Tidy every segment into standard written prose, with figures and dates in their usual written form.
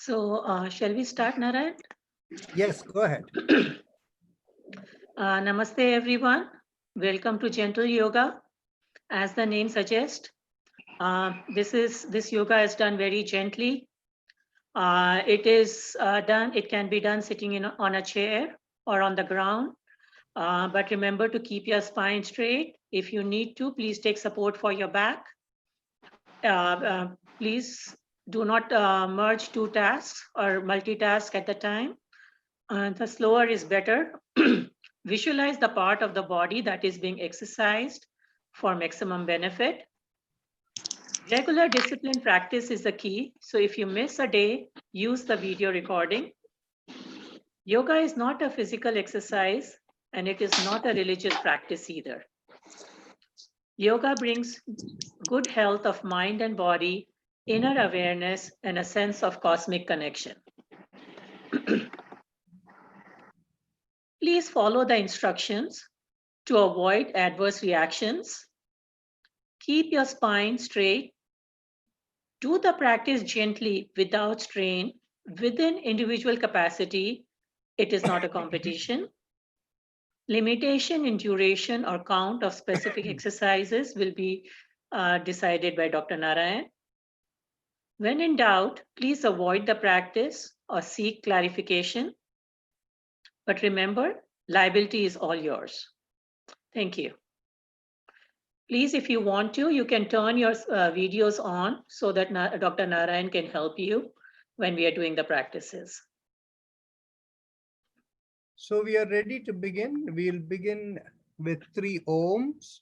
Shall we start, Narayan? Yes, go ahead. Namaste, everyone. Welcome to Gentle Yoga. As the name suggests, this yoga is done very gently. It can be done sitting on a chair or on the ground. But remember to keep your spine straight. If you need to, please take support for your back. Please do not merge two tasks or multitask at the time. The slower is better. Visualize the part of the body that is being exercised for maximum benefit. Regular discipline practice is the key. So if you miss a day, use the video recording. Yoga is not a physical exercise and it is not a religious practice either. Yoga brings good health of mind and body, inner awareness, and a sense of cosmic connection. Please follow the instructions to avoid adverse reactions. Keep your spine straight. Do the practice gently without strain within individual capacity. It is not a competition. Limitation in duration or count of specific exercises will be decided by Dr. Narayan. When in doubt, please avoid the practice or seek clarification. But remember, liability is all yours. Thank you. Please, if you want to, you can turn your videos on so that Dr. Narayan can help you when we are doing the practices. So we are ready to begin. We'll begin with 3 ohms.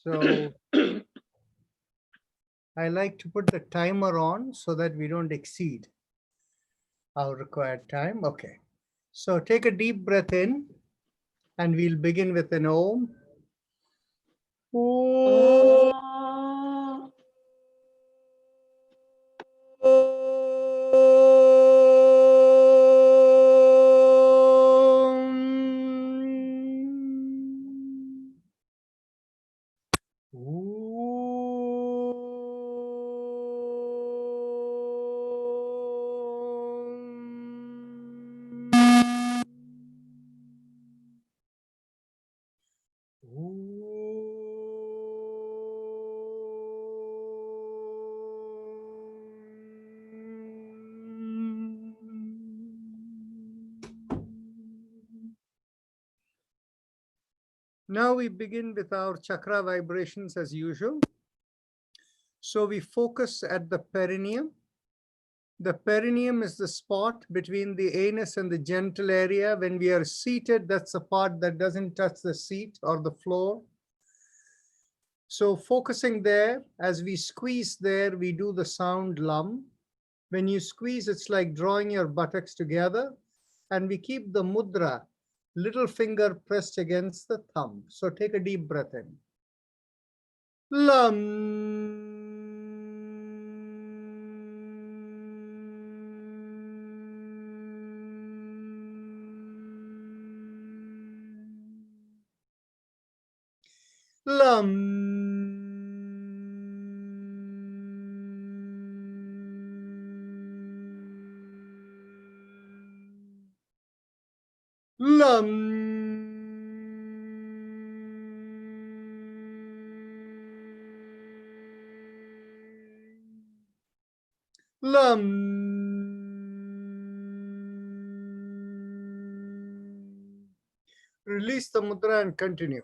So I like to put the timer on so that we don't exceed our required time. Okay. So take a deep breath in and we'll begin with an ohm. Now we begin with our chakra vibrations as usual. So we focus at the perineum. The perineum is the spot between the anus and the genital area. When we are seated, that's the part that doesn't touch the seat or the floor. So focusing there, as we squeeze there, we do the sound lum. When you squeeze, it's like drawing your buttocks together. And we keep the mudra, little finger pressed against the thumb. So take a deep breath in. Lum. Lum. Lum. Lum. Release the mudra and continue.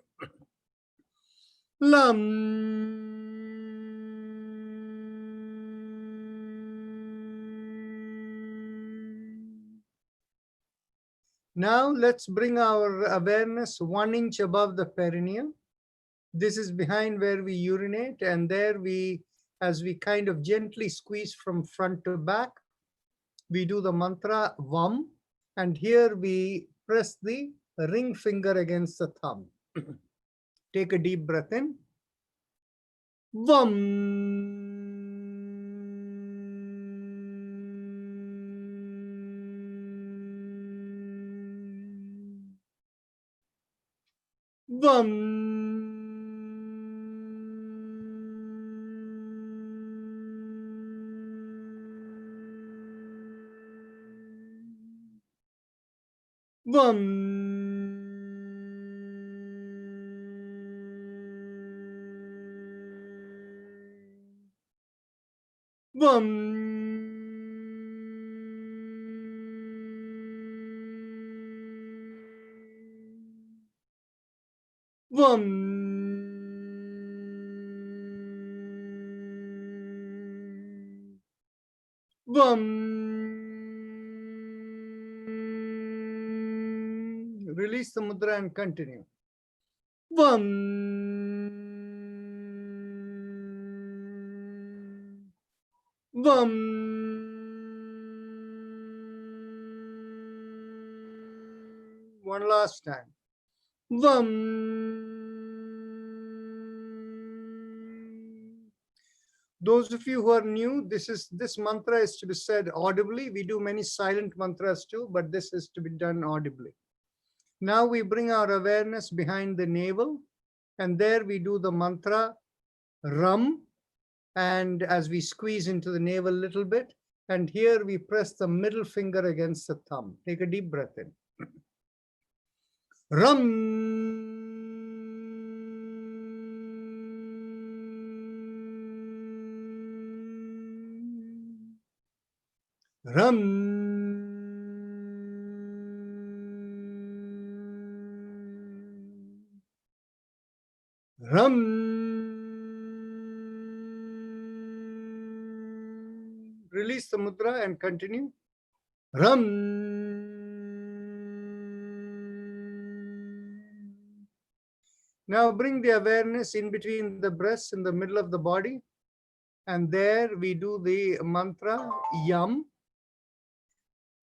Lum. Now let's bring our awareness 1 inch above the perineum. This is behind where we urinate, and there we, as we kind of gently squeeze from front to back, we do the mantra Vam, and here we press the ring finger against the thumb. Take a deep breath in. Vam. Vam. Vam. Vam. Vam. Vam. Release the mudra and continue. Vam. Vam. One last time. Vam. Those of you who are new, this mantra is to be said audibly. We do many silent mantras too, but this is to be done audibly. Now we bring our awareness behind the navel, and there we do the mantra Ram. And as we squeeze into the navel a little bit, and here we press the middle finger against the thumb. Take a deep breath in. Ram. Ram. Ram. Release the mudra and continue. Ram. Now bring the awareness in between the breasts in the middle of the body. And there we do the mantra Yam.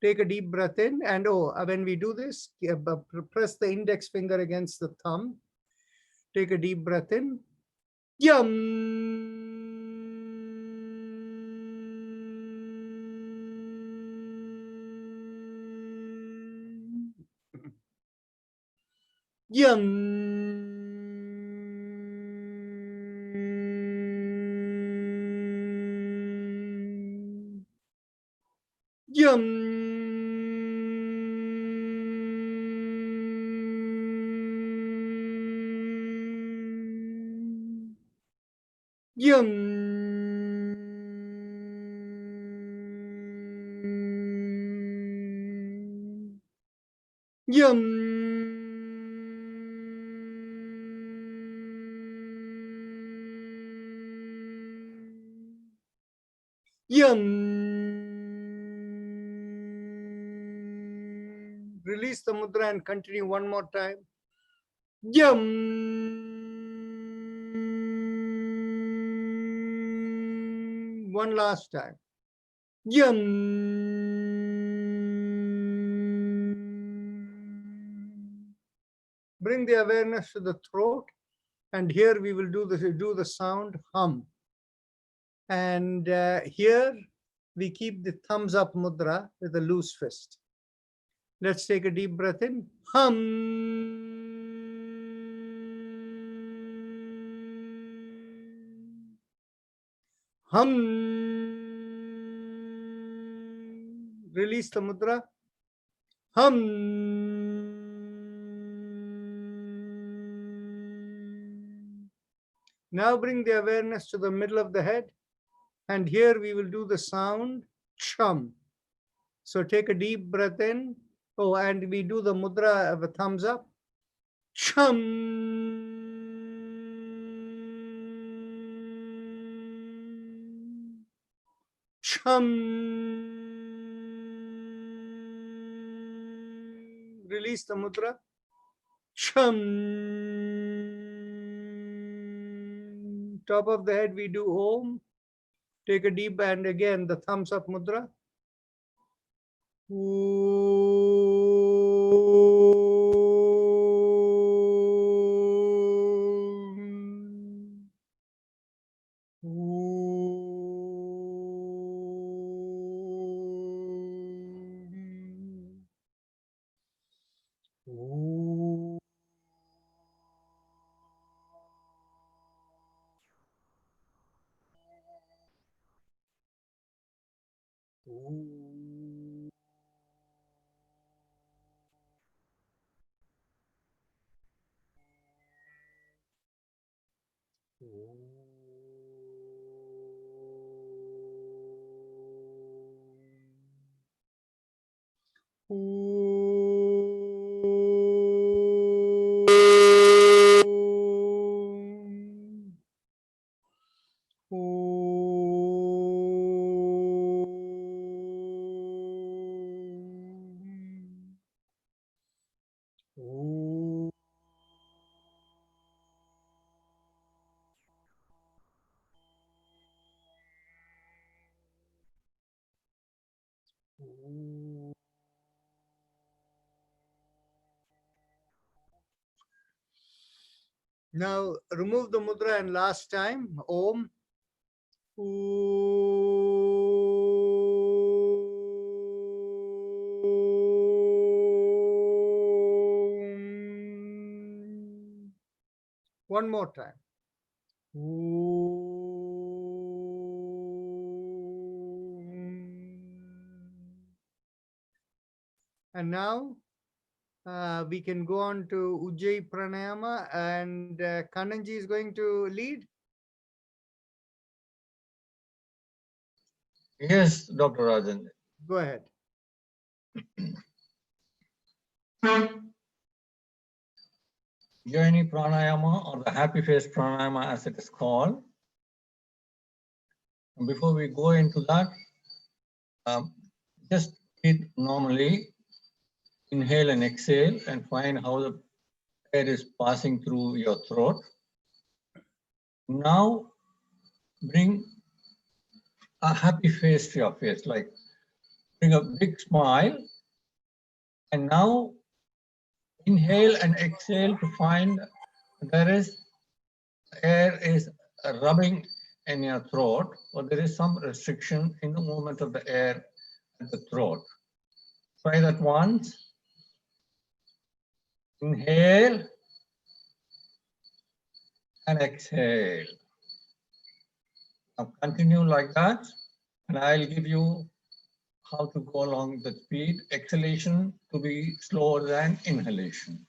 Take a deep breath in, and when we do this, press the index finger against the thumb. Take a deep breath in. Yam. Yam. Yum. Yum. Yum. Yum. Release the mudra and continue one more time. Yum. One last time. Yum. Bring the awareness to the throat, and here we will do the sound hum. And here we keep the thumbs up mudra with a loose fist. Let's take a deep breath in. Hum. Hum. Release the mudra. Hum. Now bring the awareness to the middle of the head. And here we will do the sound chum. So take a deep breath in. And we do the mudra of a thumbs up. Chum. Chum. Release the mudra. Chum. Top of the head we do Om. Take a deep, and again the thumbs up mudra. Now remove the mudra and last time, Om. Om. One more time. And now we can go on to Ujjayi Pranayama, and Kananji is going to lead. Yes, Dr. Rajan. Go ahead. Ujjayi Pranayama, or the happy face pranayama as it is called. And before we go into that, just breathe normally, inhale and exhale, and find how the air is passing through your throat. Now bring a happy face to your face, like bring a big smile, and now inhale and exhale to find there is air is rubbing in your throat, or there is some restriction in the movement of the air at the throat. Try that once. Inhale and exhale. Now continue like that, and I'll give you how to go along the speed. Exhalation to be slower than inhalation.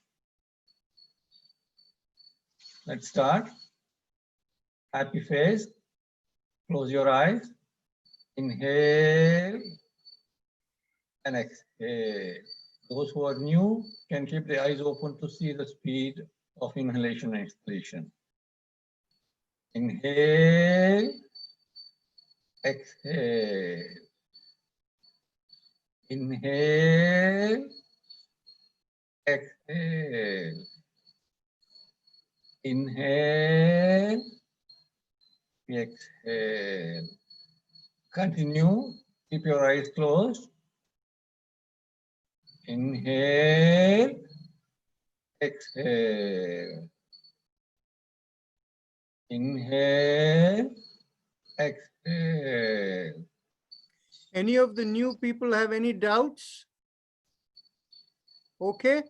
Let's start. Happy face. Close your eyes. Inhale and exhale. Those who are new can keep the eyes open to see the speed of inhalation and exhalation. Inhale, exhale. Inhale, exhale. Inhale, exhale. Continue. Keep your eyes closed. Inhale, exhale. Inhale, exhale. Any of the new people have any doubts? Okay.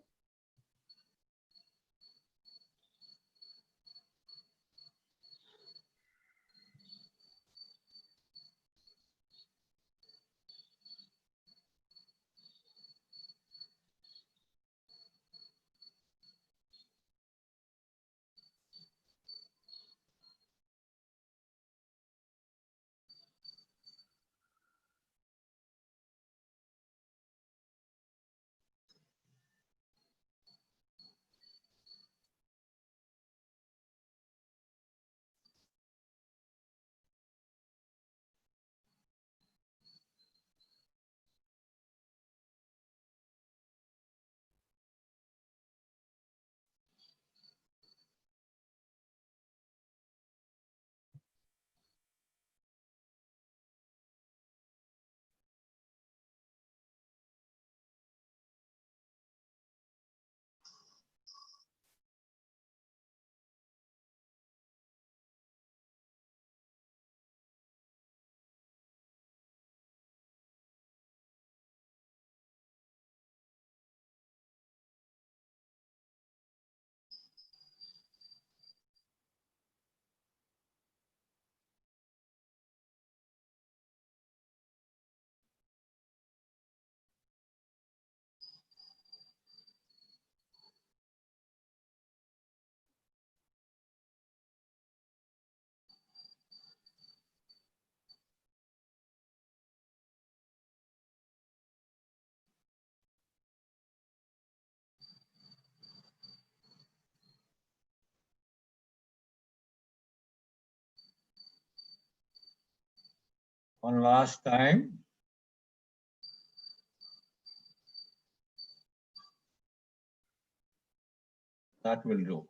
One last time. That will do.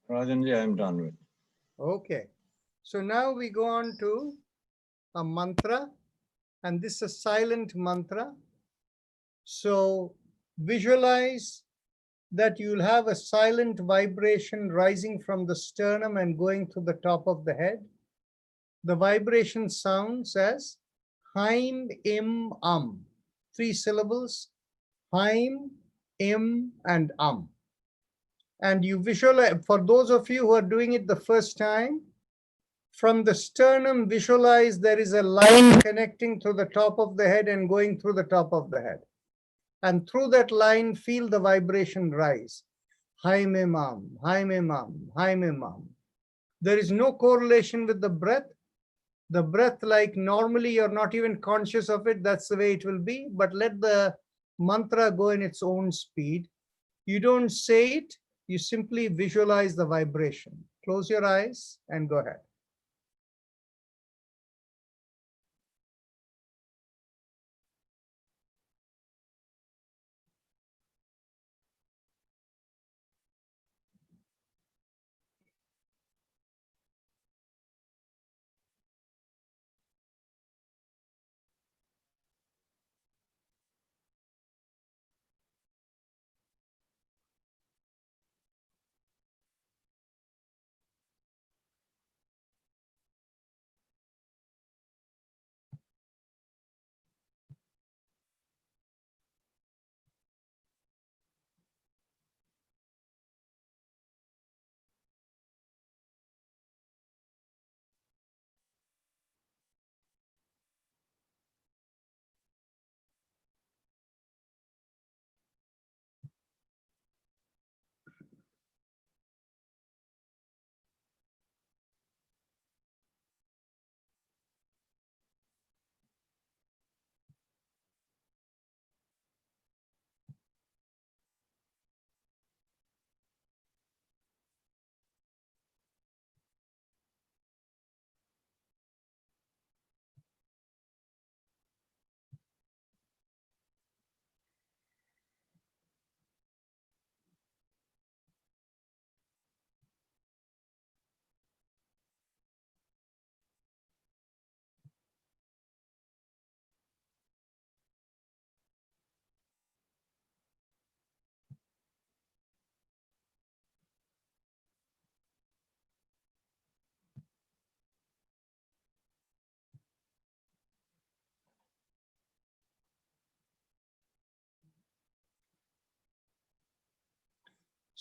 Rajanji, I am done with. Okay. So now we go on to a mantra, and this is a silent mantra. So visualize that you'll have a silent vibration rising from the sternum and going to the top of the head. The vibration sounds as Haim, Im, 3 syllables, Haim, Im, and And you visualize, for those of you who are doing it the first time, from the sternum, visualize there is a line connecting to the top of the head and going through the top of the head. And through that line, feel the vibration rise. Haim Imam, Haim Imam, Haim Imam. There is no correlation with the breath. The breath, like normally you're not even conscious of it, that's the way it will be, but let the mantra go in its own speed. You don't say it, you simply visualize the vibration. Close your eyes and go ahead.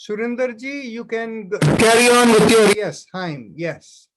Surinderji, you can carry on with your, yes, Haim, yes.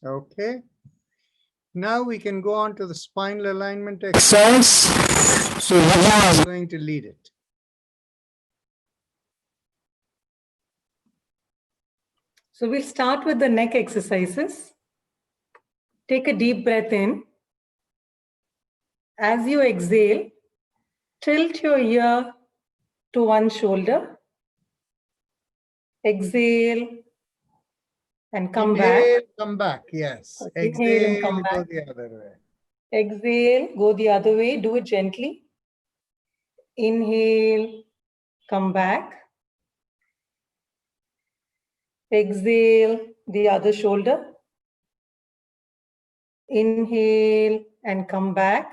Okay. Now we can go on to the spinal alignment exercise. So Vijay is going to lead it. So we'll start with the neck exercises. Take a deep breath in. As you exhale, tilt your ear to one shoulder. Exhale and come Inhale, back. come back. Yes. Inhale and come Exhale, go back. the other way. Exhale, go the other way. Do it gently. Inhale, come back. Exhale, the other shoulder. Inhale and come back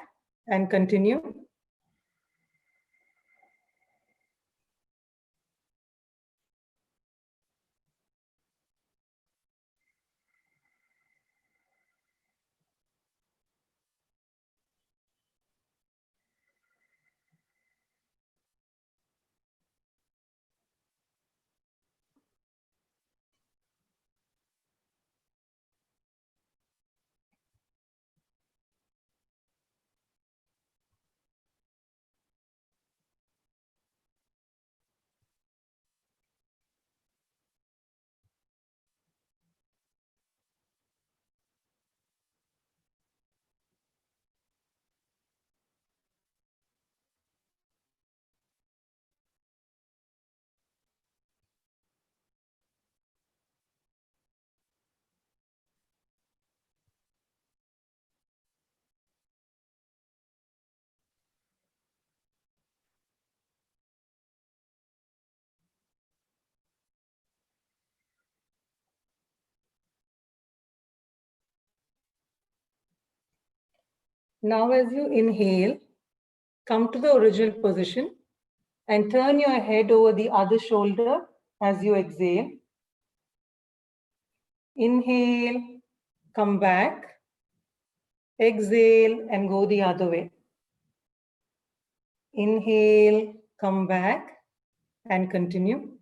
and continue. Now, as you inhale, come to the original position and turn your head over the other shoulder as you exhale. Inhale, come back. Exhale and go the other way. Inhale, come back and continue.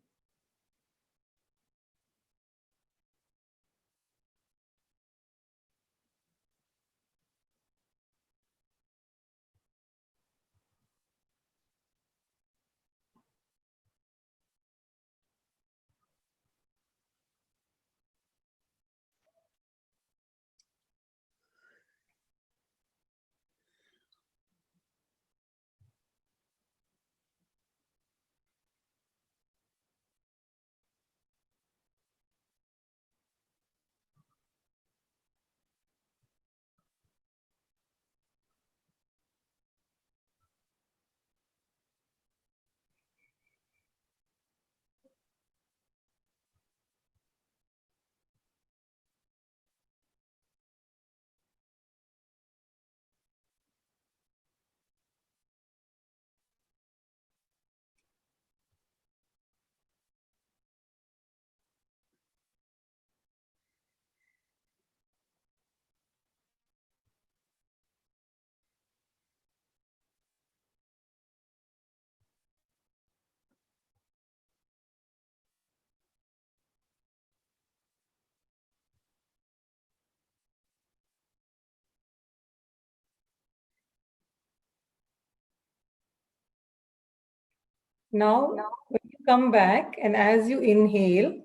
Now, when you come back and as you inhale,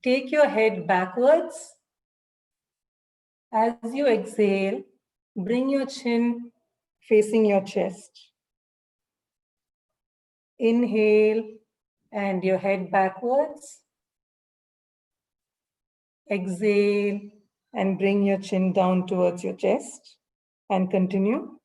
take your head backwards. As you exhale, bring your chin facing your chest. Inhale and your head backwards. Exhale and bring your chin down towards your chest and continue.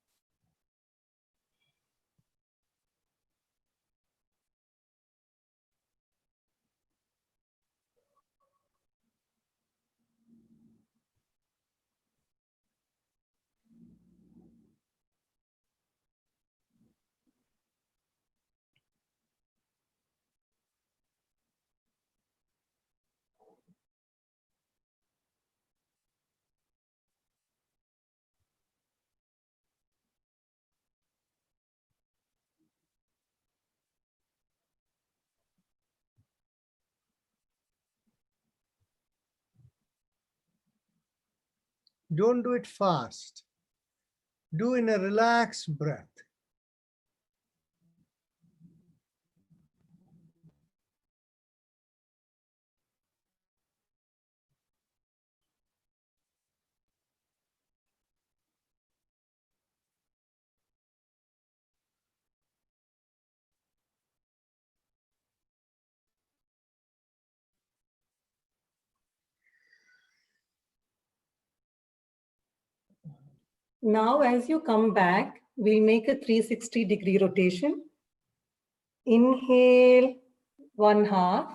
Don't do it fast. Do in a relaxed breath. Now, as you come back, we'll make a 360-degree rotation. Inhale, 1/2,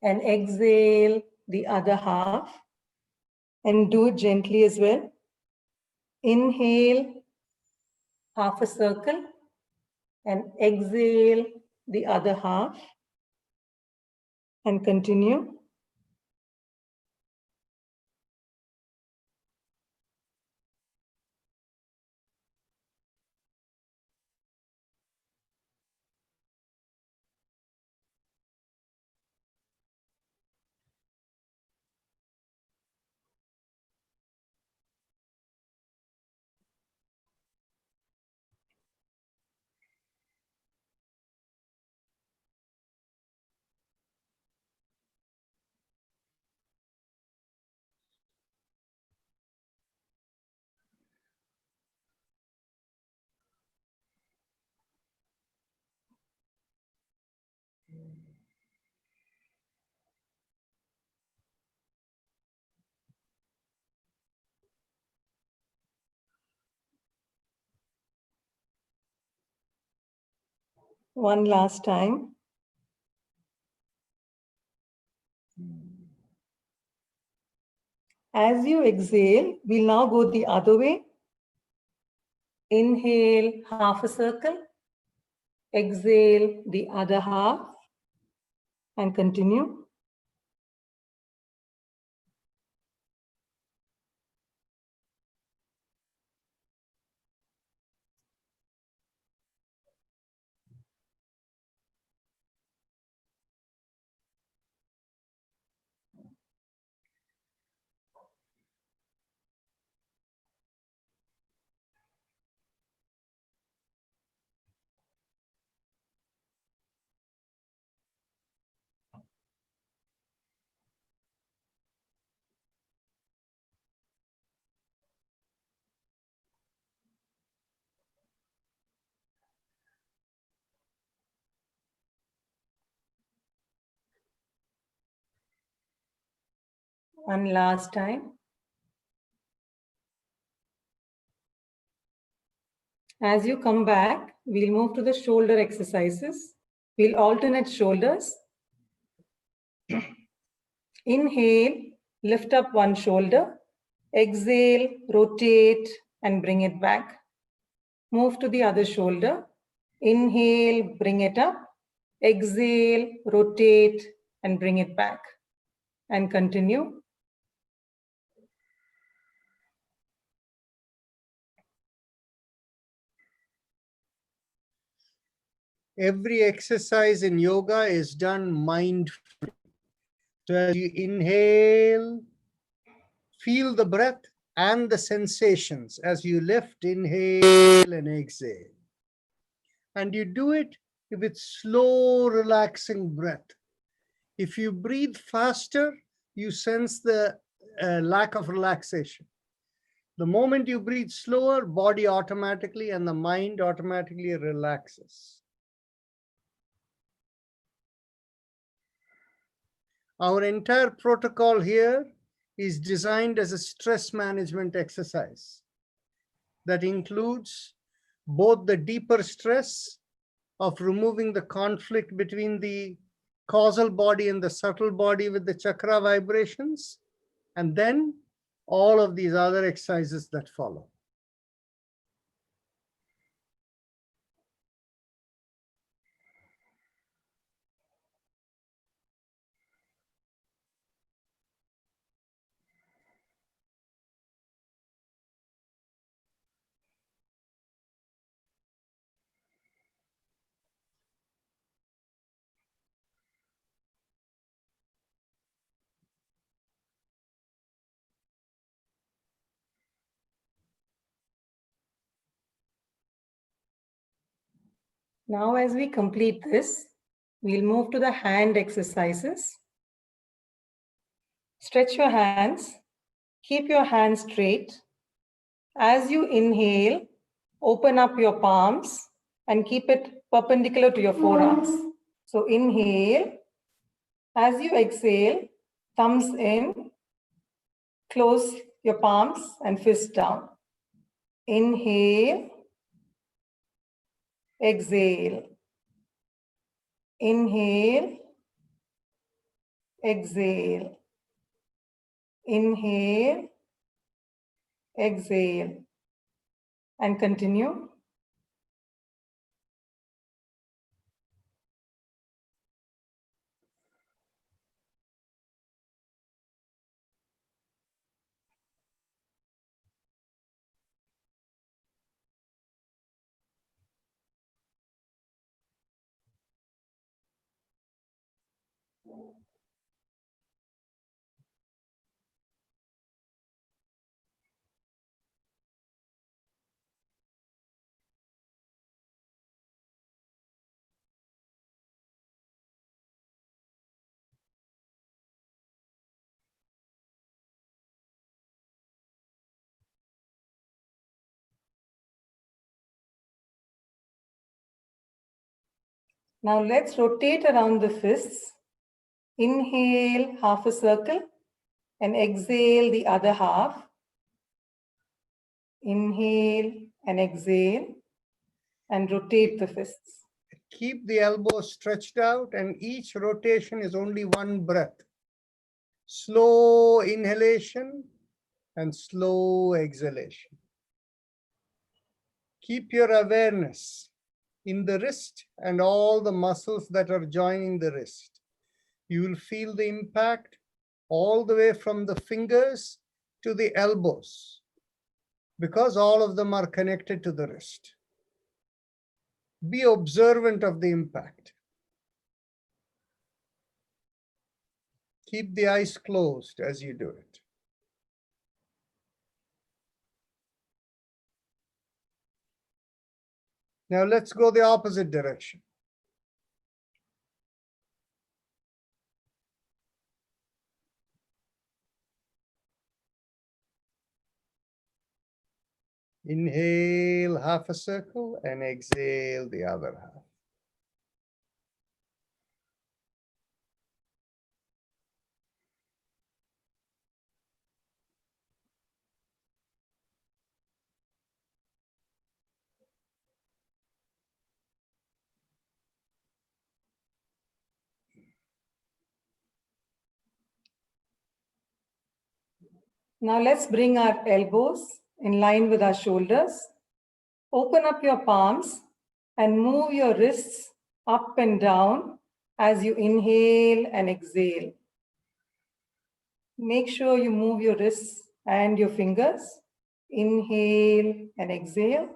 and exhale, the other half. And do it gently as well. Inhale, half a circle, and exhale, the other half. And continue. One last time. As you exhale, we'll now go the other way. Inhale, half a circle. Exhale, the other half. And continue. One last time. As you come back, we'll move to the shoulder exercises. We'll alternate shoulders. Inhale, lift up one shoulder. Exhale, rotate and bring it back. Move to the other shoulder. Inhale, bring it up. Exhale, rotate and bring it back. And continue. Every exercise in yoga is done mindfully. So as you inhale, feel the breath and the sensations as you lift, inhale and exhale. And you do it with slow, relaxing breath. If you breathe faster, you sense the lack of relaxation. The moment you breathe slower, body automatically and the mind automatically relaxes. Our entire protocol here is designed as a stress management exercise that includes both the deeper stress of removing the conflict between the causal body and the subtle body with the chakra vibrations, and then all of these other exercises that follow. Now, as we complete this, we'll move to the hand exercises. Stretch your hands. Keep your hands straight. As you inhale, open up your palms and keep it perpendicular to your forearms. So inhale. As you exhale, thumbs in, close your palms and fist down. Inhale, exhale. Inhale, exhale. Inhale, exhale. And continue. Now let's rotate around the fists. Inhale, half a circle, and exhale the other half. Inhale and exhale, and rotate the fists. Keep the elbows stretched out, and each rotation is only one breath. Slow inhalation and slow exhalation. Keep your awareness in the wrist and all the muscles that are joining the wrist. You will feel the impact all the way from the fingers to the elbows, because all of them are connected to the wrist. Be observant of the impact. Keep the eyes closed as you do it. Now let's go the opposite direction. Inhale half a circle and exhale the other half. Now let's bring our elbows in line with our shoulders. Open up your palms and move your wrists up and down as you inhale and exhale. Make sure you move your wrists and your fingers. Inhale and exhale.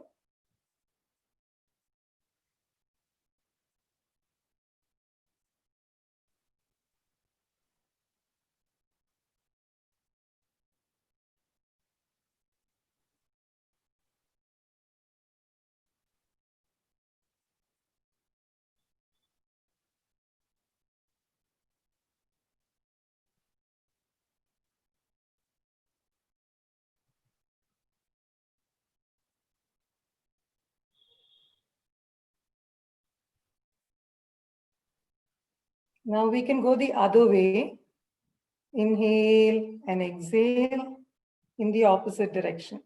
Now we can go the other way. Inhale and exhale in the opposite direction.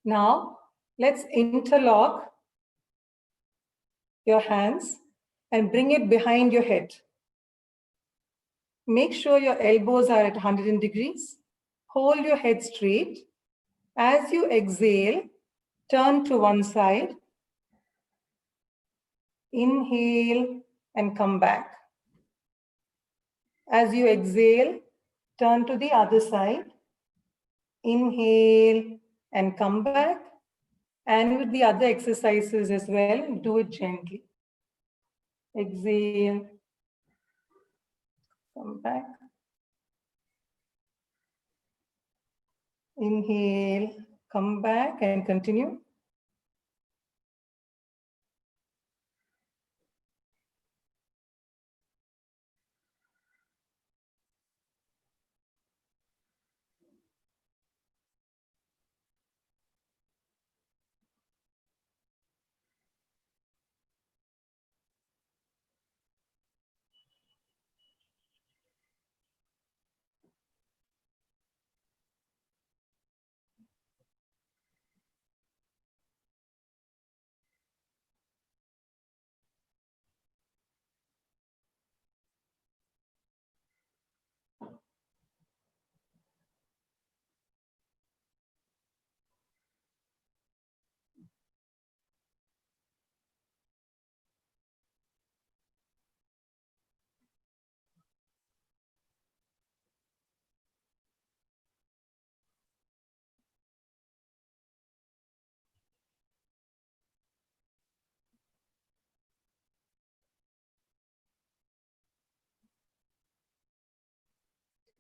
Now, let's interlock your hands and bring it behind your head. Make sure your elbows are at 100 degrees. Hold your head straight As you exhale, turn to one side. Inhale and come back. As you exhale, turn to the other side. Inhale and come back. And with the other exercises as well, do it gently. Exhale, come back. Inhale, come back and continue.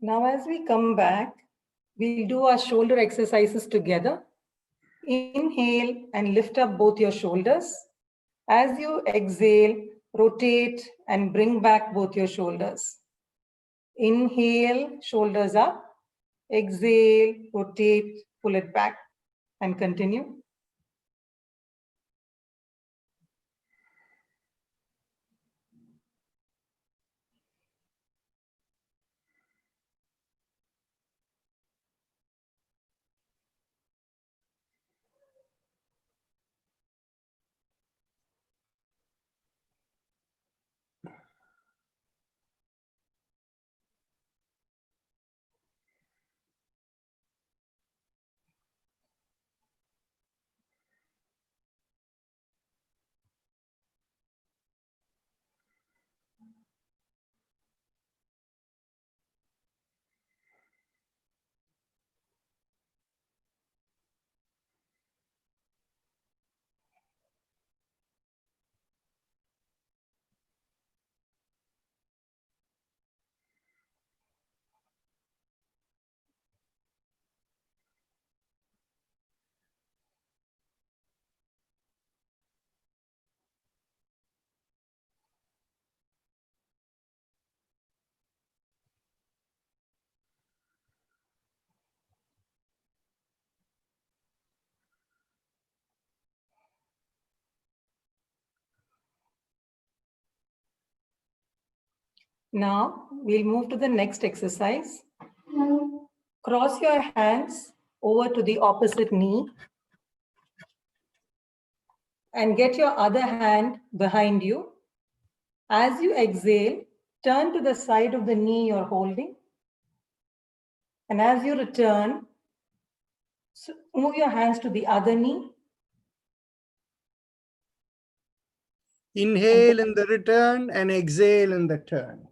Now, as we come back, we'll do our shoulder exercises together. Inhale and lift up both your shoulders. As you exhale, rotate and bring back both your shoulders. Inhale, shoulders up. Exhale, rotate, pull it back and continue. Now we'll move to the next exercise. Cross your hands over to the opposite knee and get your other hand behind you. As you exhale, turn to the side of the knee you're holding. And as you return, move your hands to the other knee. Inhale in the return and exhale in the turn.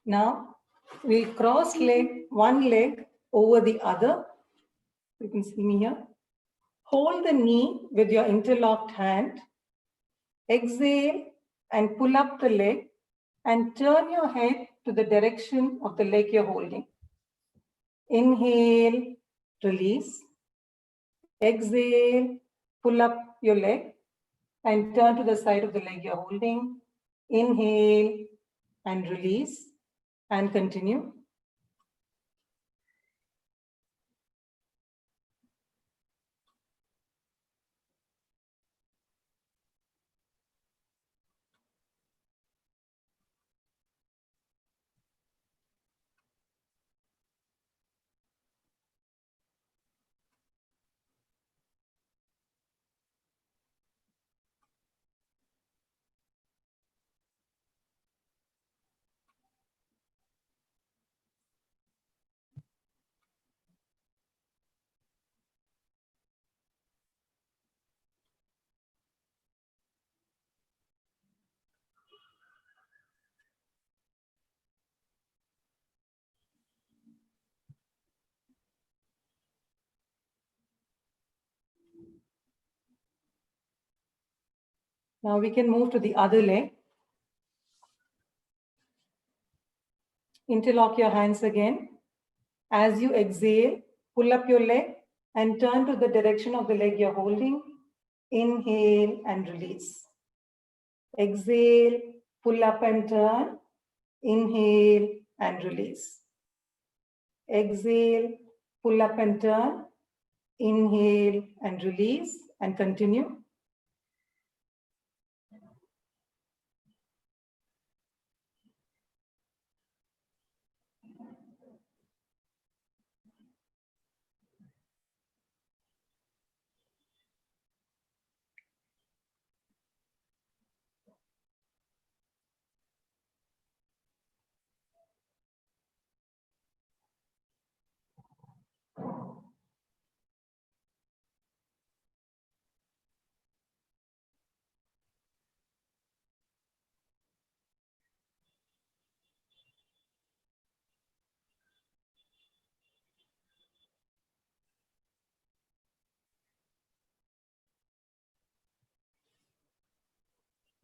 Now we'll cross one leg over the other. You can see me here. Hold the knee with your interlocked hand. Exhale and pull up the leg and turn your head to the direction of the leg you're holding. Inhale, release. Exhale, pull up your leg and turn to the side of the leg you're holding. Inhale and release and continue. Now we can move to the other leg. Interlock your hands again. As you exhale, pull up your leg and turn to the direction of the leg you're holding. Inhale and release. Exhale, pull up and turn. Inhale and release. Exhale, pull up and turn. Inhale and release and continue.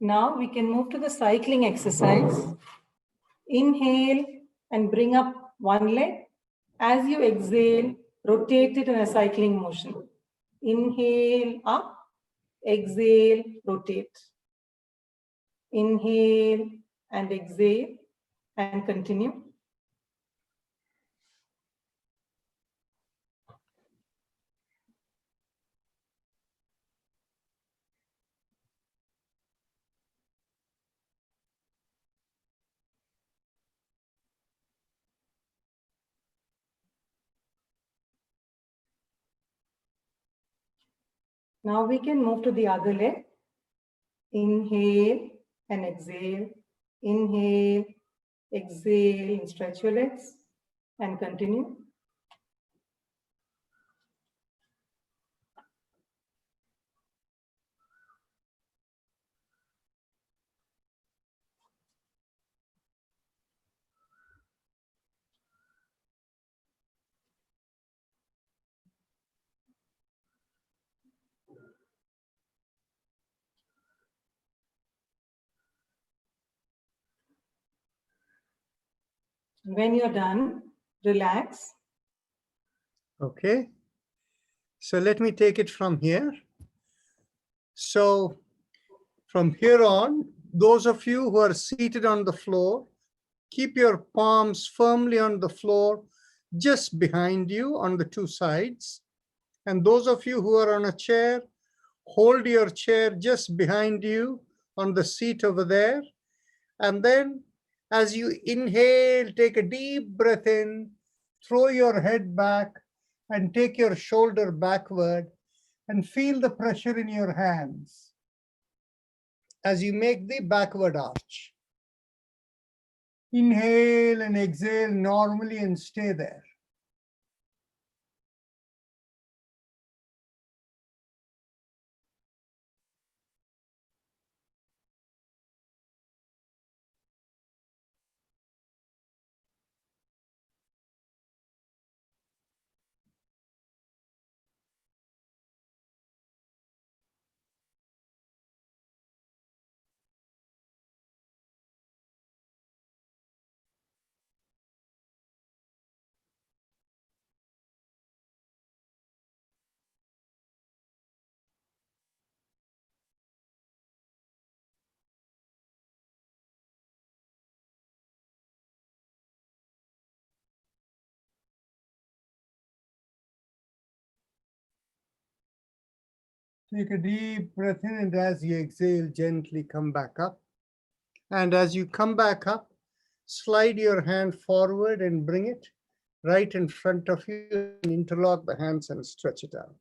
Now we can move to the cycling exercise. Inhale and bring up one leg. As you exhale, rotate it in a cycling motion. Inhale up, exhale, rotate. Inhale and exhale and continue. Now we can move to the other leg. Inhale and exhale. Inhale, exhale, and stretch your legs and continue. When you're done, relax. Okay. So let me take it from here. So from here on, those of you who are seated on the floor, keep your palms firmly on the floor, just behind you on the two sides. And those of you who are on a chair, hold your chair just behind you on the seat over there. And then as you inhale, take a deep breath in, throw your head back and take your shoulder backward and feel the pressure in your hands as you make the backward arch. Inhale and exhale normally and stay there. Take a deep breath in, and as you exhale, gently come back up. And as you come back up, slide your hand forward and bring it right in front of you, and interlock the hands and stretch it out.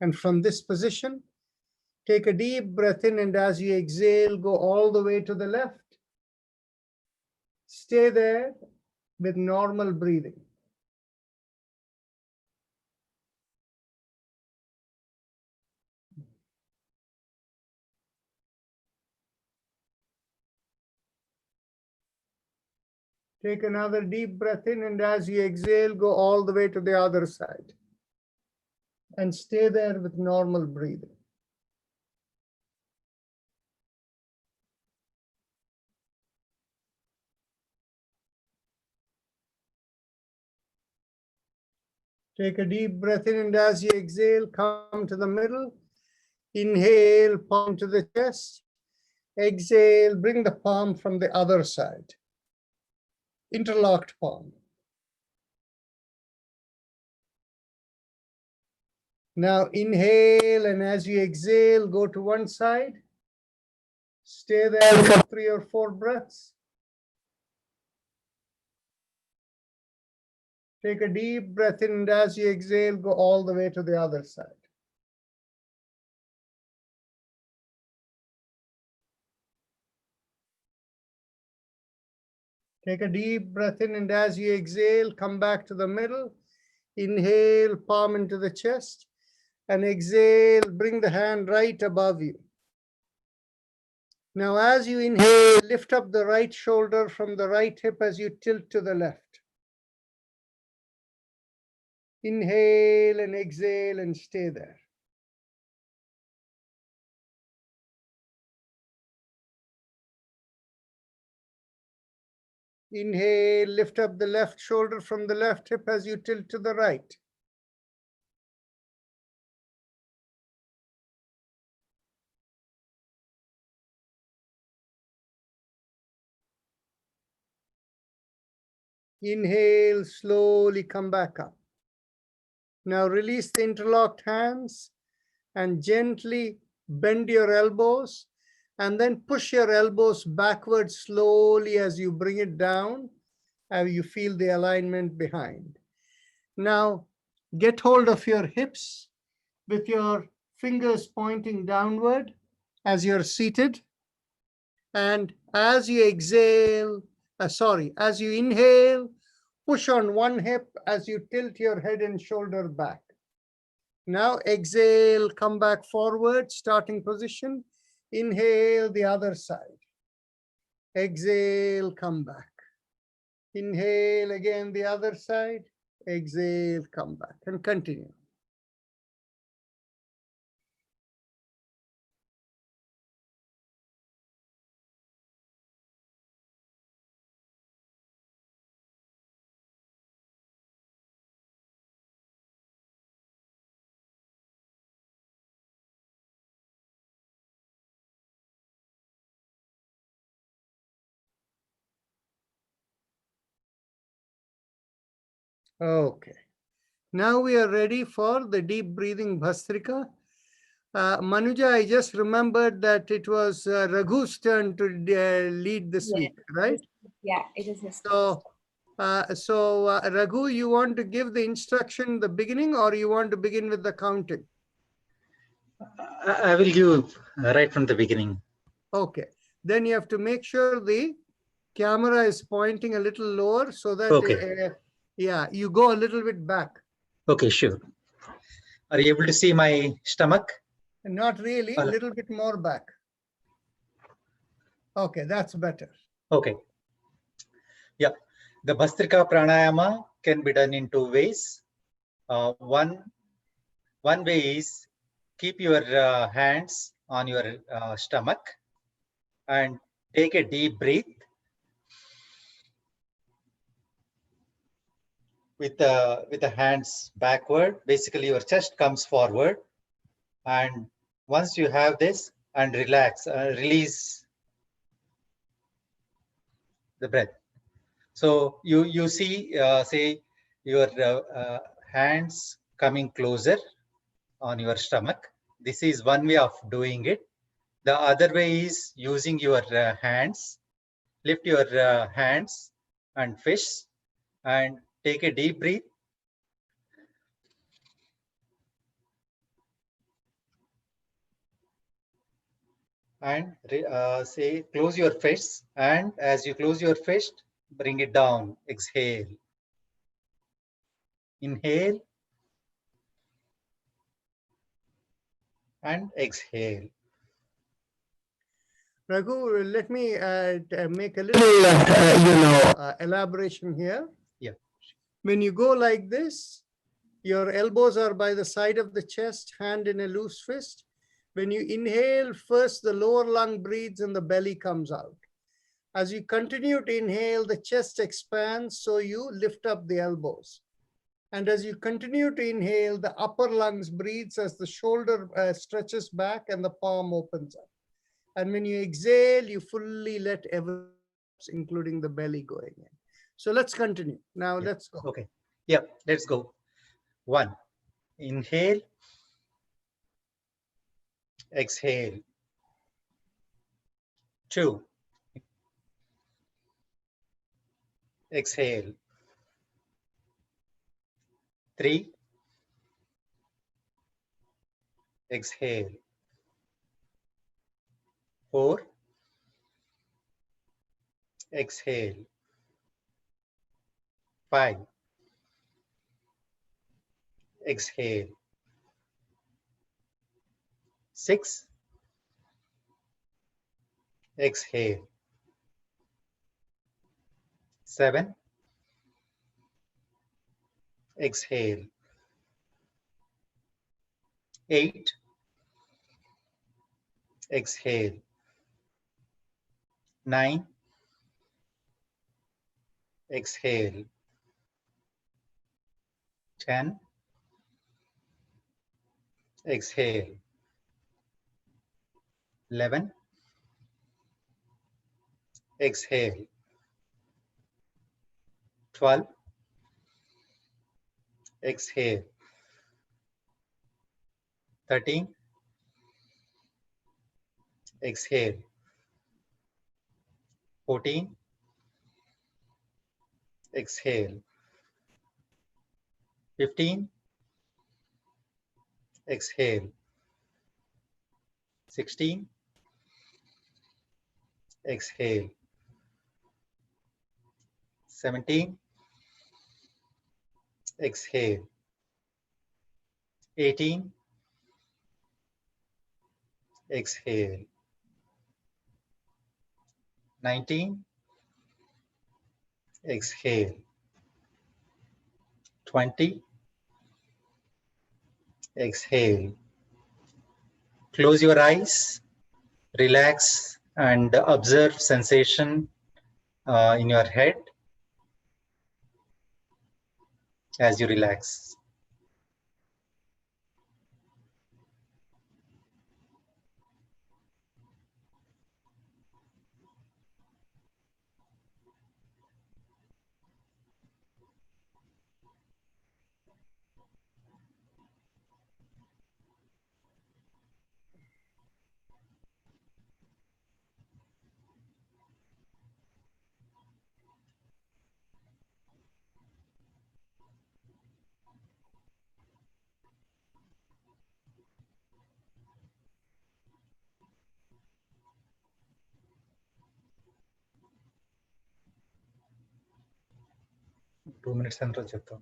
And from this position, take a deep breath in, and as you exhale, go all the way to the left. Stay there with normal breathing. Take another deep breath in, and as you exhale, go all the way to the other side. And stay there with normal breathing. Take a deep breath in, and as you exhale, come to the middle. Inhale, palm to the chest. Exhale, bring the palm from the other side. Interlocked palm. Now inhale, and as you exhale, go to one side. Stay there for 3 or 4 breaths. Take a deep breath in, and as you exhale, go all the way to the other side. Take a deep breath in, and as you exhale, come back to the middle. Inhale, palm into the chest, and exhale, bring the hand right above you. Now, as you inhale, lift up the right shoulder from the right hip as you tilt to the left. Inhale and exhale and stay there. Inhale, lift up the left shoulder from the left hip as you tilt to the right. Inhale, slowly come back up. Now release the interlocked hands and gently bend your elbows, and then push your elbows backwards slowly as you bring it down, and you feel the alignment behind. Now get hold of your hips with your fingers pointing downward as you're seated. And as you exhale, as you inhale, push on one hip as you tilt your head and shoulder back. Now exhale, come back forward, starting position. Inhale, the other side. Exhale, come back. Inhale again, the other side. Exhale, come back, and continue. Okay. Now we are ready for the deep breathing Bhastrika. Manuja, I just remembered that it was Raghu's turn to lead this week, right? Yeah, it is his. So Raghu, you want to give the instruction in the beginning, or you want to begin with the counting? I will give right from the beginning. Okay. Then you have to make sure the camera is pointing a little lower so that, Okay. Yeah, you go a little bit back. Okay, sure. Are you able to see my stomach? Not really, a little bit more back. Okay, that's better. Okay. Yeah, the Bhastrika Pranayama can be done in 2 ways. One way is keep your hands on your stomach and take a deep breath with the hands backward. Basically, your chest comes forward, and once you have this, and relax, release the breath. So you see, say your hands coming closer on your stomach. This is one way of doing it. The other way is using your hands. Lift your hands and fish and take a deep breath. And say, close your fist. And as you close your fist, bring it down. Exhale. Inhale. And exhale. Raghu, let me make a little, elaboration here. Yeah. When you go like this, your elbows are by the side of the chest, hand in a loose fist. When you inhale, first the lower lung breathes and the belly comes out. As you continue to inhale, the chest expands, so you lift up the elbows. And as you continue to inhale, the upper lungs breathes as the shoulder stretches back and the palm opens up. And when you exhale, you fully let everything, including the belly, going in. So let's continue. Now let's go. Okay. Yeah, let's go. 1. Inhale. Exhale. 2. Exhale. 3. Exhale. 4. Exhale. 5. Exhale. 6. Exhale. 7. Exhale. 8. Exhale. 9. Exhale. 10. Exhale. 11. Exhale. 12. Exhale. 13. Exhale. 14. Exhale. 15. Exhale. 16. Exhale. 17. Exhale. 18. Exhale. 19. Exhale. 20. Exhale. Close your eyes, relax, and observe sensation in your head as you relax. Two minutes अंतर చెప్తాం.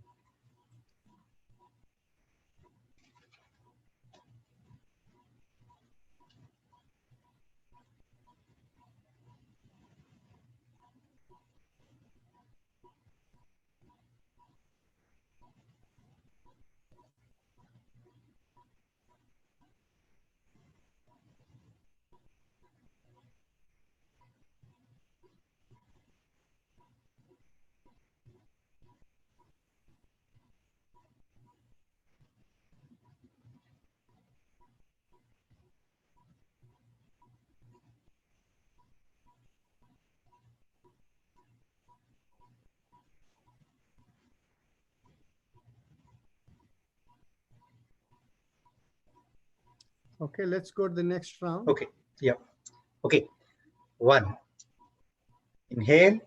Okay, let's go to the next round. Okay, yeah. Okay, 1. Inhale,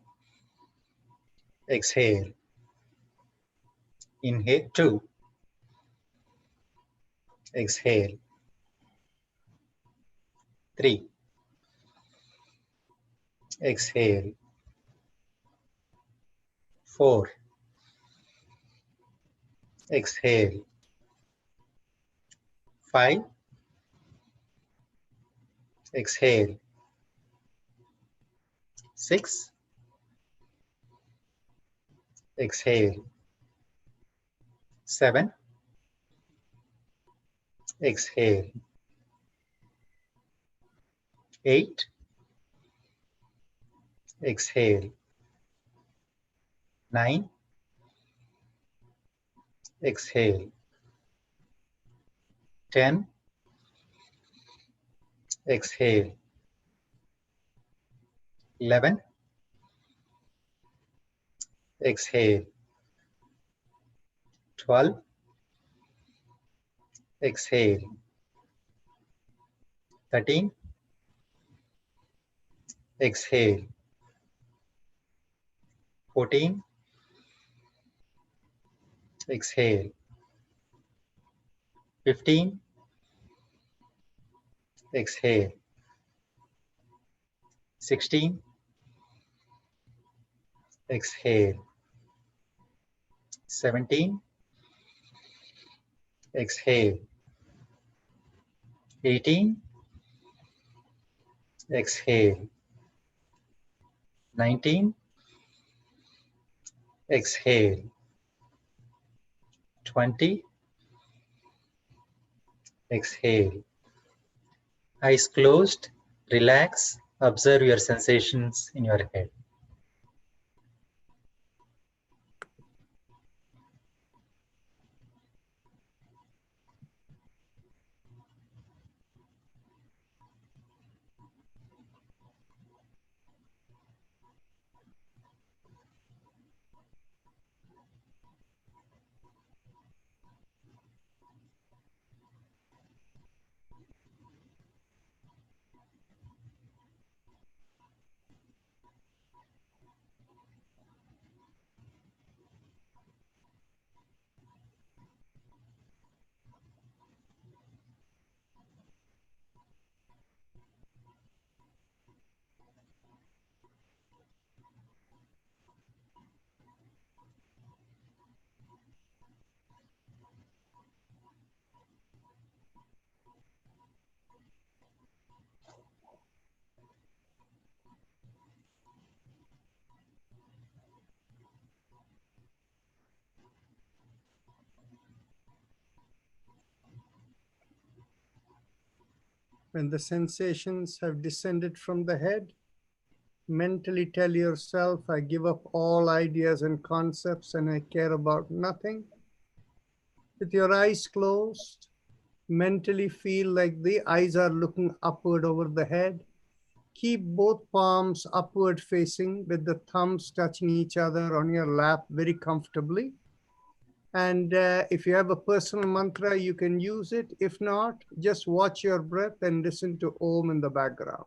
exhale. Inhale, 2. Exhale. 3. Exhale. 4. Exhale. 5. Exhale. 6. Exhale. 7. Exhale. 8. Exhale. 9. Exhale. 10. Exhale. 11. Exhale. 12. Exhale. 13. Exhale. 14. Exhale. 15. Exhale. 16. Exhale. 17. Exhale. 18. Exhale. 19. Exhale. 20. Exhale. Eyes closed. Relax. Observe your sensations in your head. When the sensations have descended from the head, mentally tell yourself, I give up all ideas and concepts and I care about nothing. With your eyes closed, mentally feel like the eyes are looking upward over the head. Keep both palms upward facing with the thumbs touching each other on your lap very comfortably. And if you have a personal mantra, you can use it. If not, just watch your breath and listen to Om in the background.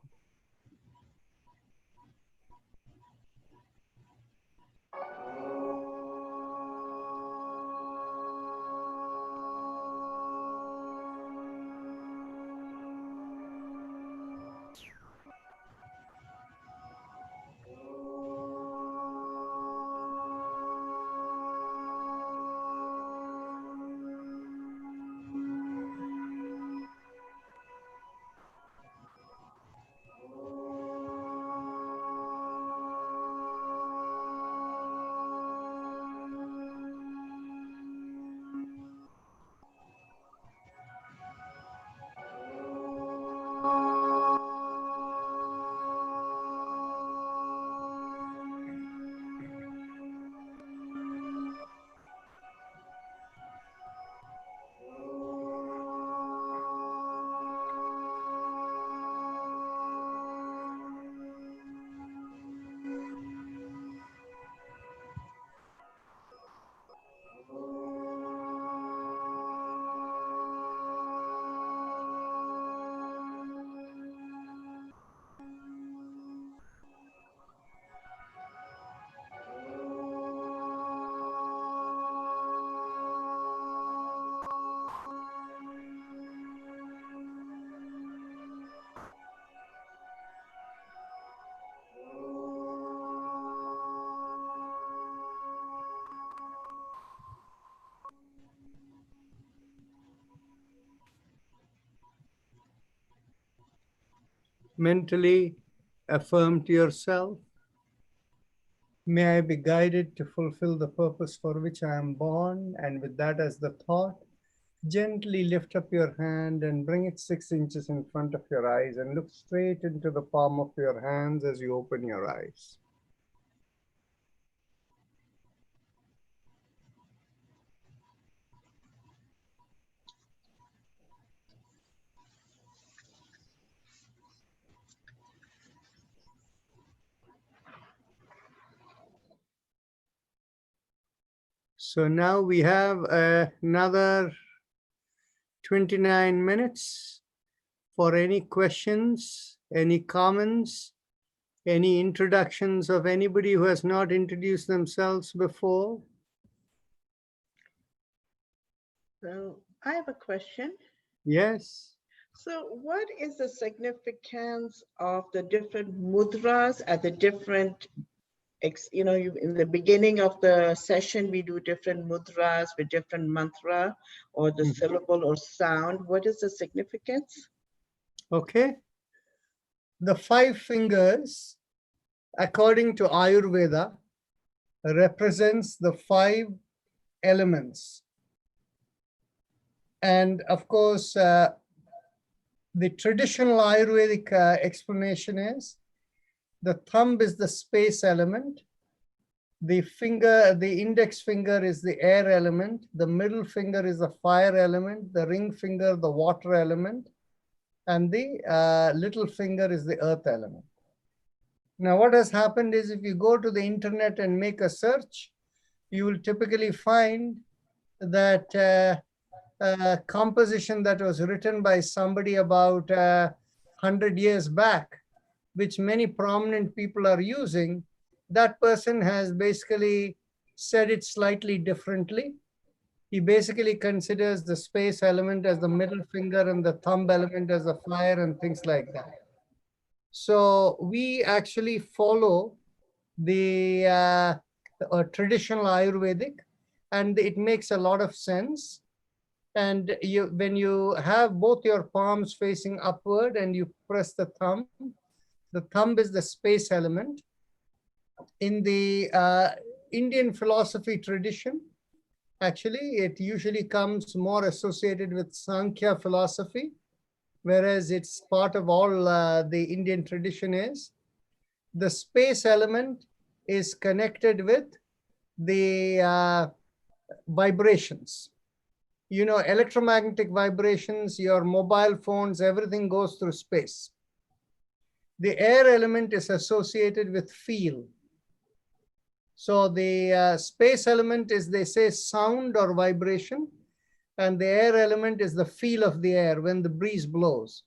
Mentally affirm to yourself, may I be guided to fulfill the purpose for which I am born, and with that as the thought, gently lift up your hand and bring it 6 inches in front of your eyes and look straight into the palm of your hands as you open your eyes. So now we have another 29 minutes for any questions, any comments, any introductions of anybody who has not introduced themselves before. So I have a question. Yes. So what is the significance of the different mudras at the different, in the beginning of the session, we do different mudras with different mantra or the syllable or sound. What is the significance? Okay. The 5 fingers, according to Ayurveda, represents the 5 elements. And of course, the traditional Ayurvedic explanation is the thumb is the space element, the index finger is the air element, the middle finger is the fire element, the ring finger, the water element, and the little finger is the earth element. Now, what has happened is if you go to the internet and make a search, you will typically find that composition that was written by somebody about 100 years back, which many prominent people are using, that person has basically said it slightly differently. He basically considers the space element as the middle finger and the thumb element as the fire and things like that. So we actually follow the traditional Ayurvedic, and it makes a lot of sense. And when you have both your palms facing upward and you press the thumb is the space element. In the Indian philosophy tradition, actually, it usually comes more associated with Sankhya philosophy, whereas it's part of all the Indian tradition is. The space element is connected with the vibrations. You know, electromagnetic vibrations, your mobile phones, everything goes through space. The air element is associated with feel. So the space element is, they say, sound or vibration, and the air element is the feel of the air when the breeze blows.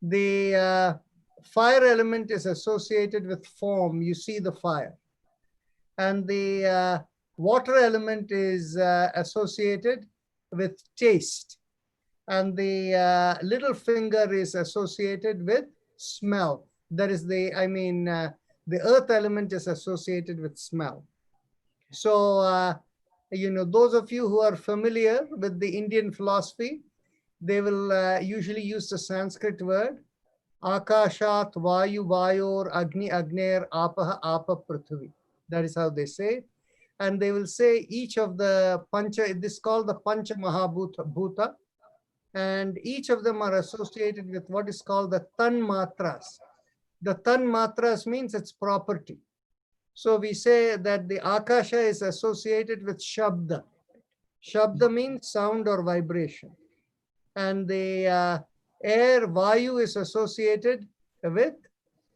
The fire element is associated with form. You see the fire. And the water element is associated with taste. And the little finger is associated with smell. That is the earth element is associated with smell. So, those of you who are familiar with the Indian philosophy, they will usually use the Sanskrit word, Akashat Vayu Vayor Agni Agner Apaha Apa Prithvi. That is how they say it. And they will say each of the Pancha, this is called the Pancha Mahabhuta, and each of them are associated with what is called the Tan Matras. The Tan Matras means its property. So we say that the Akasha is associated with Shabda. Shabda means sound or vibration. And the air, Vayu, is associated with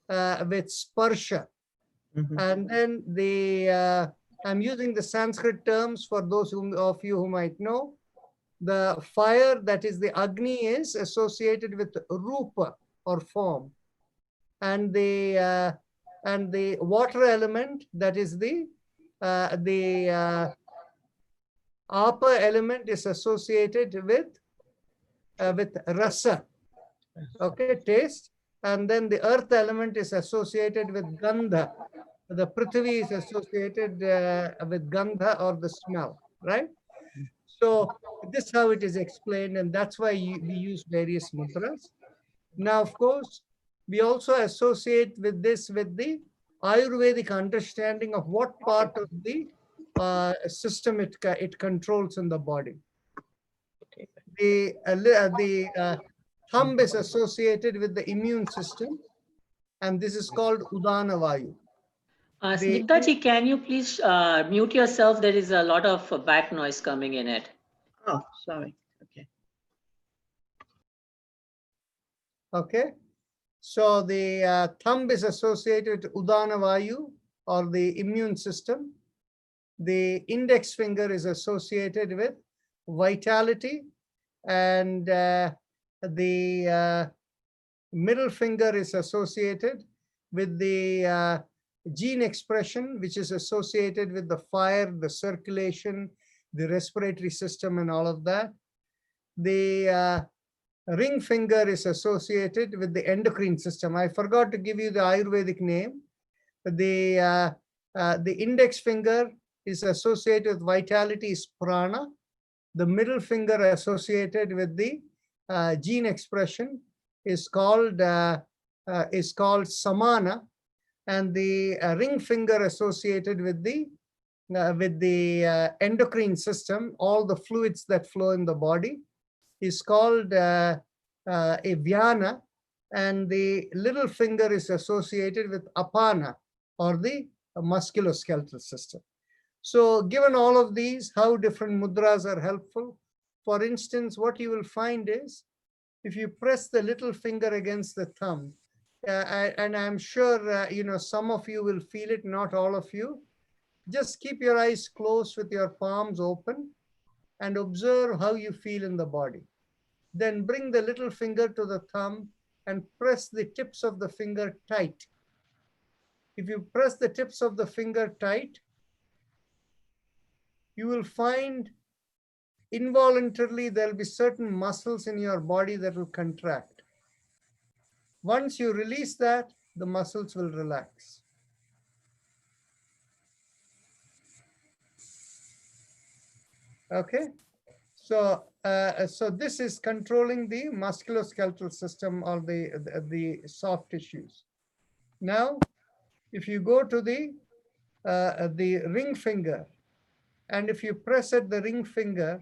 Sparsha. And then I'm using the Sanskrit terms for those of you who might know. The fire, that is the Agni, is associated with Rupa or form. And the water element, that is the Apa element, is associated with Rasa, okay, taste. And then the earth element is associated with Gandha. The Prithvi is associated with Gandha or the smell, right? So this is how it is explained, and that's why we use various mudras. Now, of course, We also associate with this with the Ayurvedic understanding of what part of the system it controls in the body. The thumb is associated with the immune system, and this is called Udana Vayu. Snigdha ji, can you please mute yourself? There is a lot of back noise coming in it. Oh, sorry. Okay. Okay, so the thumb is associated with Udana Vayu, or the immune system. The index finger is associated with vitality, and the middle finger is associated with the gene expression, which is associated with the fire, the circulation, the respiratory system, and all of that. The ring finger is associated with the endocrine system. I forgot to give you the Ayurvedic name. The index finger is associated with vitality, is prana. The middle finger associated with the gene expression is called samana, and the ring finger associated with the endocrine system, all the fluids that flow in the body, is called a vyana, and the little finger is associated with apana, or the musculoskeletal system. So given all of these, how different mudras are helpful? For instance, what you will find is, if you press the little finger against the thumb, and I'm sure some of you will feel it, not all of you, just keep your eyes closed with your palms open and observe how you feel in the body. Then bring the little finger to the thumb and press the tips of the finger tight. If you press the tips of the finger tight, you will find involuntarily there'll be certain muscles in your body that will contract. Once you release that, the muscles will relax. Okay, so this is controlling the musculoskeletal system, or the soft tissues. Now, if you go to the ring finger, and if you press at the ring finger,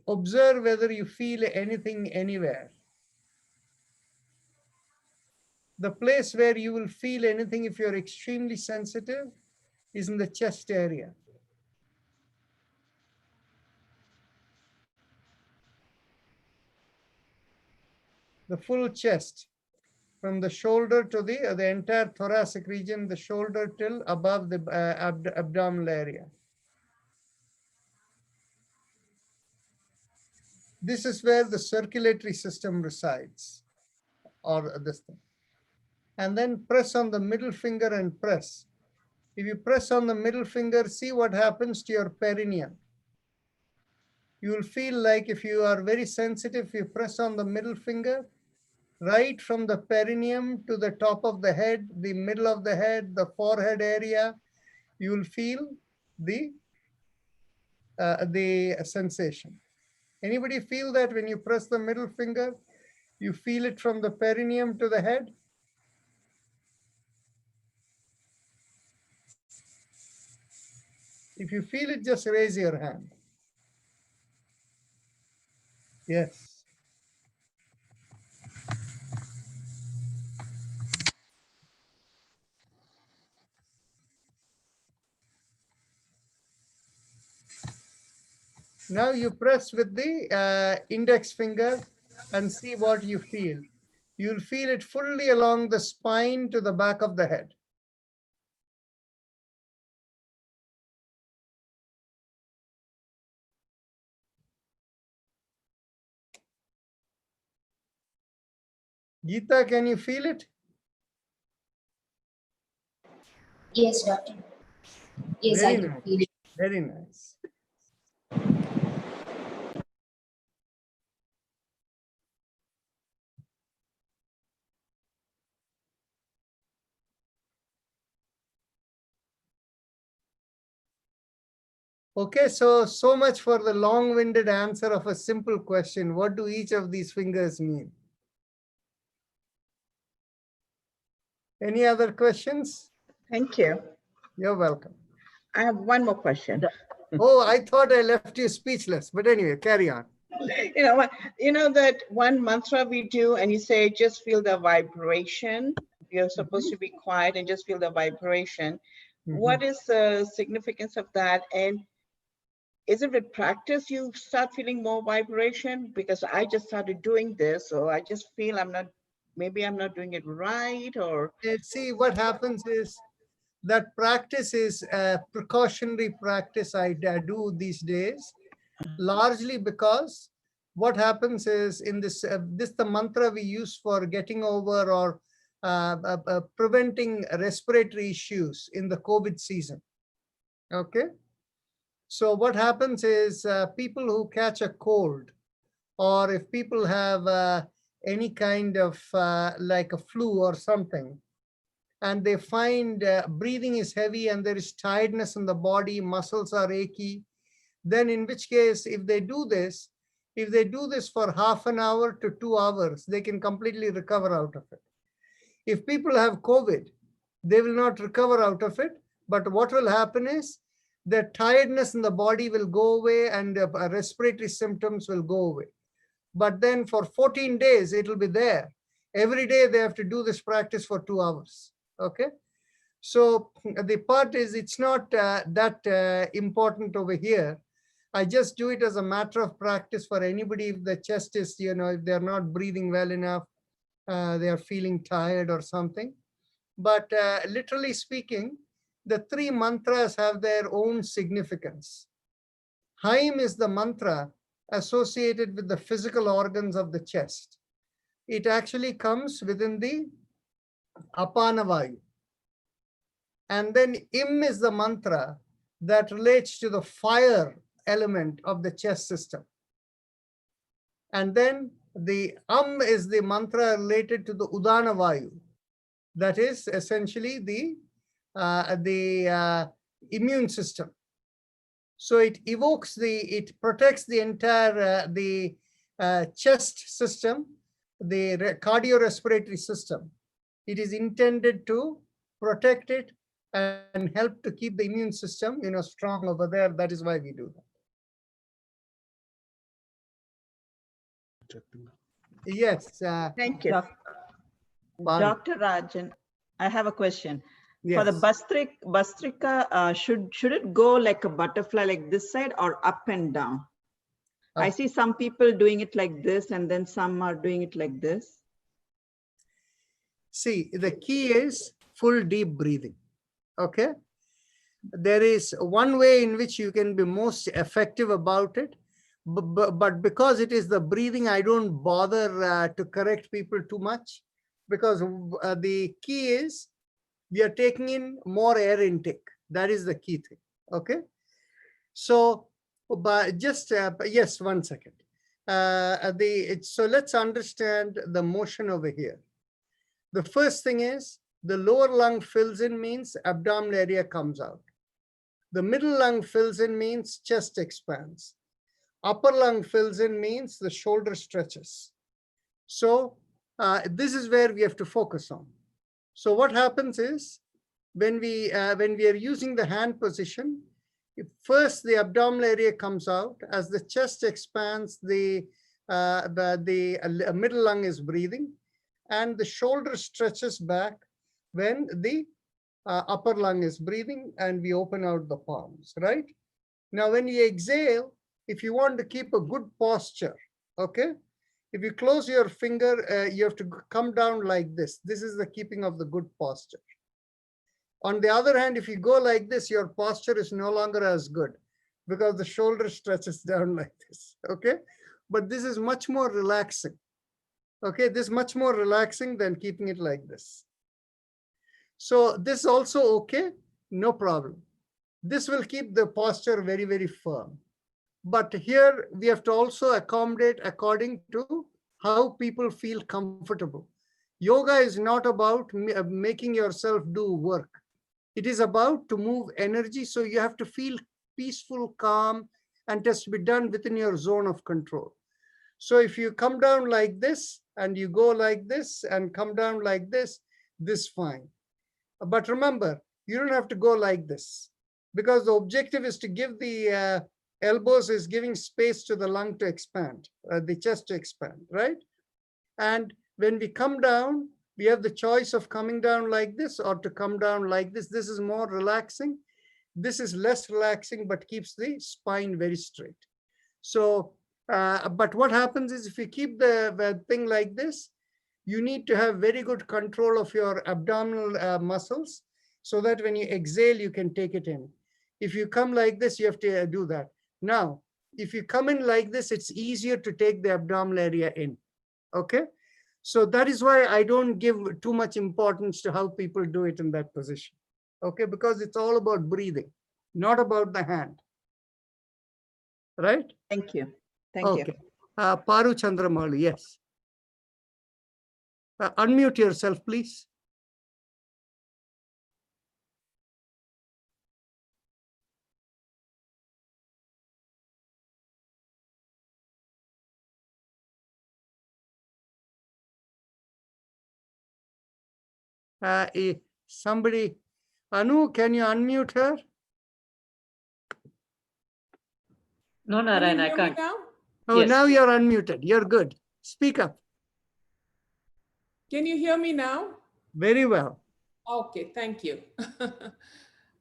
observe whether you feel anything anywhere. The place where you will feel anything, if you're extremely sensitive, is in the chest area. The full chest, from the shoulder to the entire thoracic region, the shoulder till above the abdominal area. This is where the circulatory system resides, or this thing. And then press on the middle finger and press. If you press on the middle finger, see what happens to your perineum. You will feel like, if you are very sensitive, if you press on the middle finger, right from the perineum to the top of the head, the middle of the head, the forehead area, you will feel the sensation. Anybody feel that when you press the middle finger, you feel it from the perineum to the head? If you feel it, just raise your hand. Yes. Now you press with the index finger and see what you feel. You'll feel it fully along the spine to the back of the head. Geeta, can you feel it? Yes, doctor. Yes, Very I can nice. feel it. Very nice. Okay, so much for the long-winded answer of a simple question. What do each of these fingers mean? Any other questions? Thank you. You're welcome. I have one more question. Oh, I thought I left you speechless, but anyway, carry on. You know that one mantra we do, and you say, just feel the vibration. You're supposed to be quiet and just feel the vibration. What is the significance of that? And is it with practice you start feeling more vibration? Because I just started doing this, so I just feel maybe I'm not doing it right, or See, what happens is that practice is a precautionary practice I do these days, largely because what happens is in this, the mantra we use for getting over or preventing respiratory issues in the COVID season. Okay. So what happens is people who catch a cold, or if people have any kind of like a flu or something, and they find breathing is heavy and there is tiredness in the body, muscles are achy, then in which case, if they do this for half an hour to 2 hours, they can completely recover out of it. If people have COVID, they will not recover out of it, but what will happen is the tiredness in the body will go away and respiratory symptoms will go away. But then for 14 days, it will be there. Every day they have to do this practice for 2 hours. Okay. So the part is, it's not that important over here. I just do it as a matter of practice for anybody. If the chest is, if they're not breathing well enough, they are feeling tired or something. But literally speaking, the 3 mantras have their own significance. Haim is the mantra associated with the physical organs of the chest. It actually comes within the Apanavayu. And then Im is the mantra that relates to the fire element of the chest system. And then the is the mantra related to the Udanavayu. That is essentially the immune system. So it evokes it protects the entire chest system, the cardiorespiratory system. It is intended to protect it and help to keep the immune system, strong over there. That is why we do that. Yes. thank you. Dr. Rajan, I have a question. Yes. For the Bastrika, should it go like a butterfly like this side or up and down? I see some people doing it like this and then some are doing it like this. See, the key is full deep breathing. Okay. There is one way in which you can be most effective about it. But because it is the breathing, I don't bother to correct people too much, because the key is we are taking in more air intake. That is the key thing. Okay. So, but just, yes, 1 second. So let's understand the motion over here. The first thing is the lower lung fills in, means abdominal area comes out. The middle lung fills in means chest expands. Upper lung fills in means the shoulder stretches. So this is where we have to focus on. So what happens is when we are using the hand position, first the abdominal area comes out. As the chest expands, the middle lung is breathing, and the shoulder stretches back when the upper lung is breathing, and we open out the palms, right? Now, when you exhale, if you want to keep a good posture, okay, if you close your finger, you have to come down like this. This is the keeping of the good posture. On the other hand, if you go like this, your posture is no longer as good because the shoulder stretches down like this, okay? But this is much more relaxing, okay? This is much more relaxing than keeping it like this. So this also okay, no problem. This will keep the posture very, very firm. But here we have to also accommodate according to how people feel comfortable. Yoga is not about making yourself do work. It is about to move energy. So you have to feel peaceful, calm, and it has to be done within your zone of control. So if you come down like this and you go like this and come down like this, this fine. But remember, you don't have to go like this, because the objective is to give the elbows is giving space to the lung to expand, the chest to expand, right? And when we come down, we have the choice of coming down like this or to come down like this. This is more relaxing. This is less relaxing, but keeps the spine very straight. So, but what happens is if you keep the thing like this, you need to have very good control of your abdominal muscles so that when you exhale, you can take it in. If you come like this, you have to do that. Now, if you come in like this, it's easier to take the abdominal area in, okay? So that is why I don't give too much importance to how people do it in that position, okay? Because it's all about breathing, not about the hand, right? Thank you. Thank Okay. you. Paru Chandramauli, yes. Unmute yourself, please. Somebody, Anu, can you unmute her? No, Can Narayan, you I hear me can't. now? Oh, Yes. now you're unmuted. You're good. Speak up. Can you hear me now? Very well. Okay, thank you.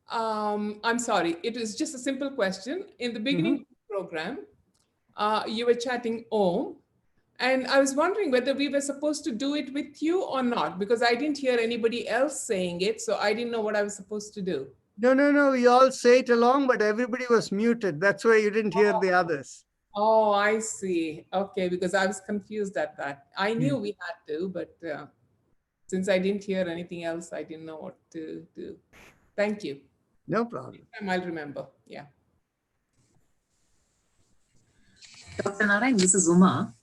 I'm sorry. It was just a simple question. In the beginning of the program, you were chatting Om, and I was wondering whether we were supposed to do it with you or not, because I didn't hear anybody else saying it, so I didn't know what I was supposed to do. No. You all say it along, but everybody was muted. That's why you didn't hear the others. Oh, I see. Okay, because I was confused at that. I knew we had to, but since I didn't hear anything else, I didn't know what to do. Thank you. No problem. I'll remember. Yeah. Dr. Narayan, this is Uma.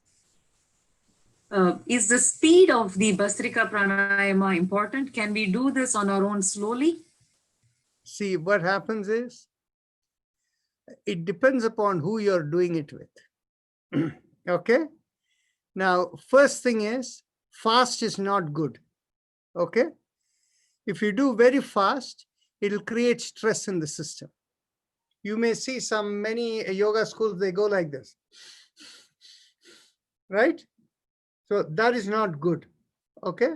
Is the speed of the Bhastrika Pranayama important? Can we do this on our own slowly? See, what happens is, it depends upon who you're doing it with. Okay? Now, first thing is, fast is not good. Okay? If you do very fast, it'll create stress in the system. You may see many yoga schools, they go like this. Right? So that is not good. Okay?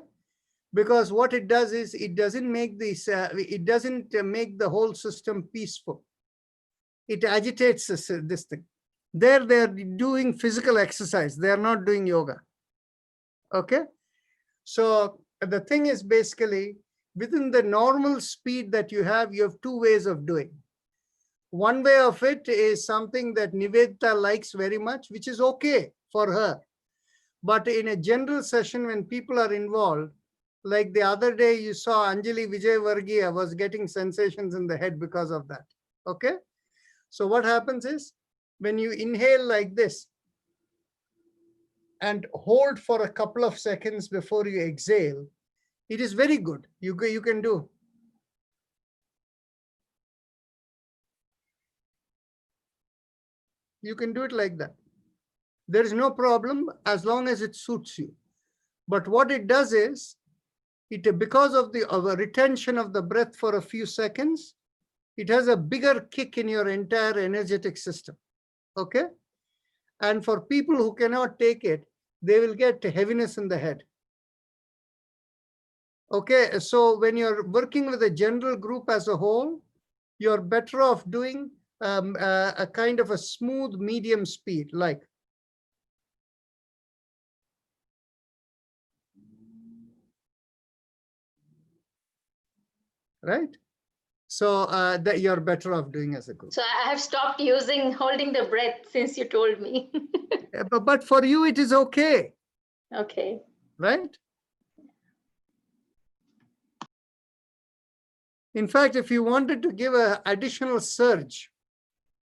Because what it does is it doesn't make this, it doesn't make the whole system peaceful. It agitates this thing. There they're doing physical exercise. They're not doing yoga. Okay? So the thing is basically within the normal speed that you have two ways of doing. One way of it is something that Nivedita likes very much, which is okay for her. But in a general session, when people are involved, like the other day, you saw Anjali Vijayvargiya was getting sensations in the head because of that. Okay? So what happens is when you inhale like this and hold for a couple of seconds before you exhale, it is very good. You can do. You can do it like that. There is no problem as long as it suits you. But what it does is, because of the retention of the breath for a few seconds, it has a bigger kick in your entire energetic system. Okay? And for people who cannot take it, they will get heaviness in the head. Okay, so when you're working with a general group as a whole, you're better off doing a kind of a smooth medium speed, like. Right? So that you're better off doing as a group. So I have stopped using holding the breath since you told me. But for you, it is okay. Okay. Right? In fact, if you wanted to give an additional surge,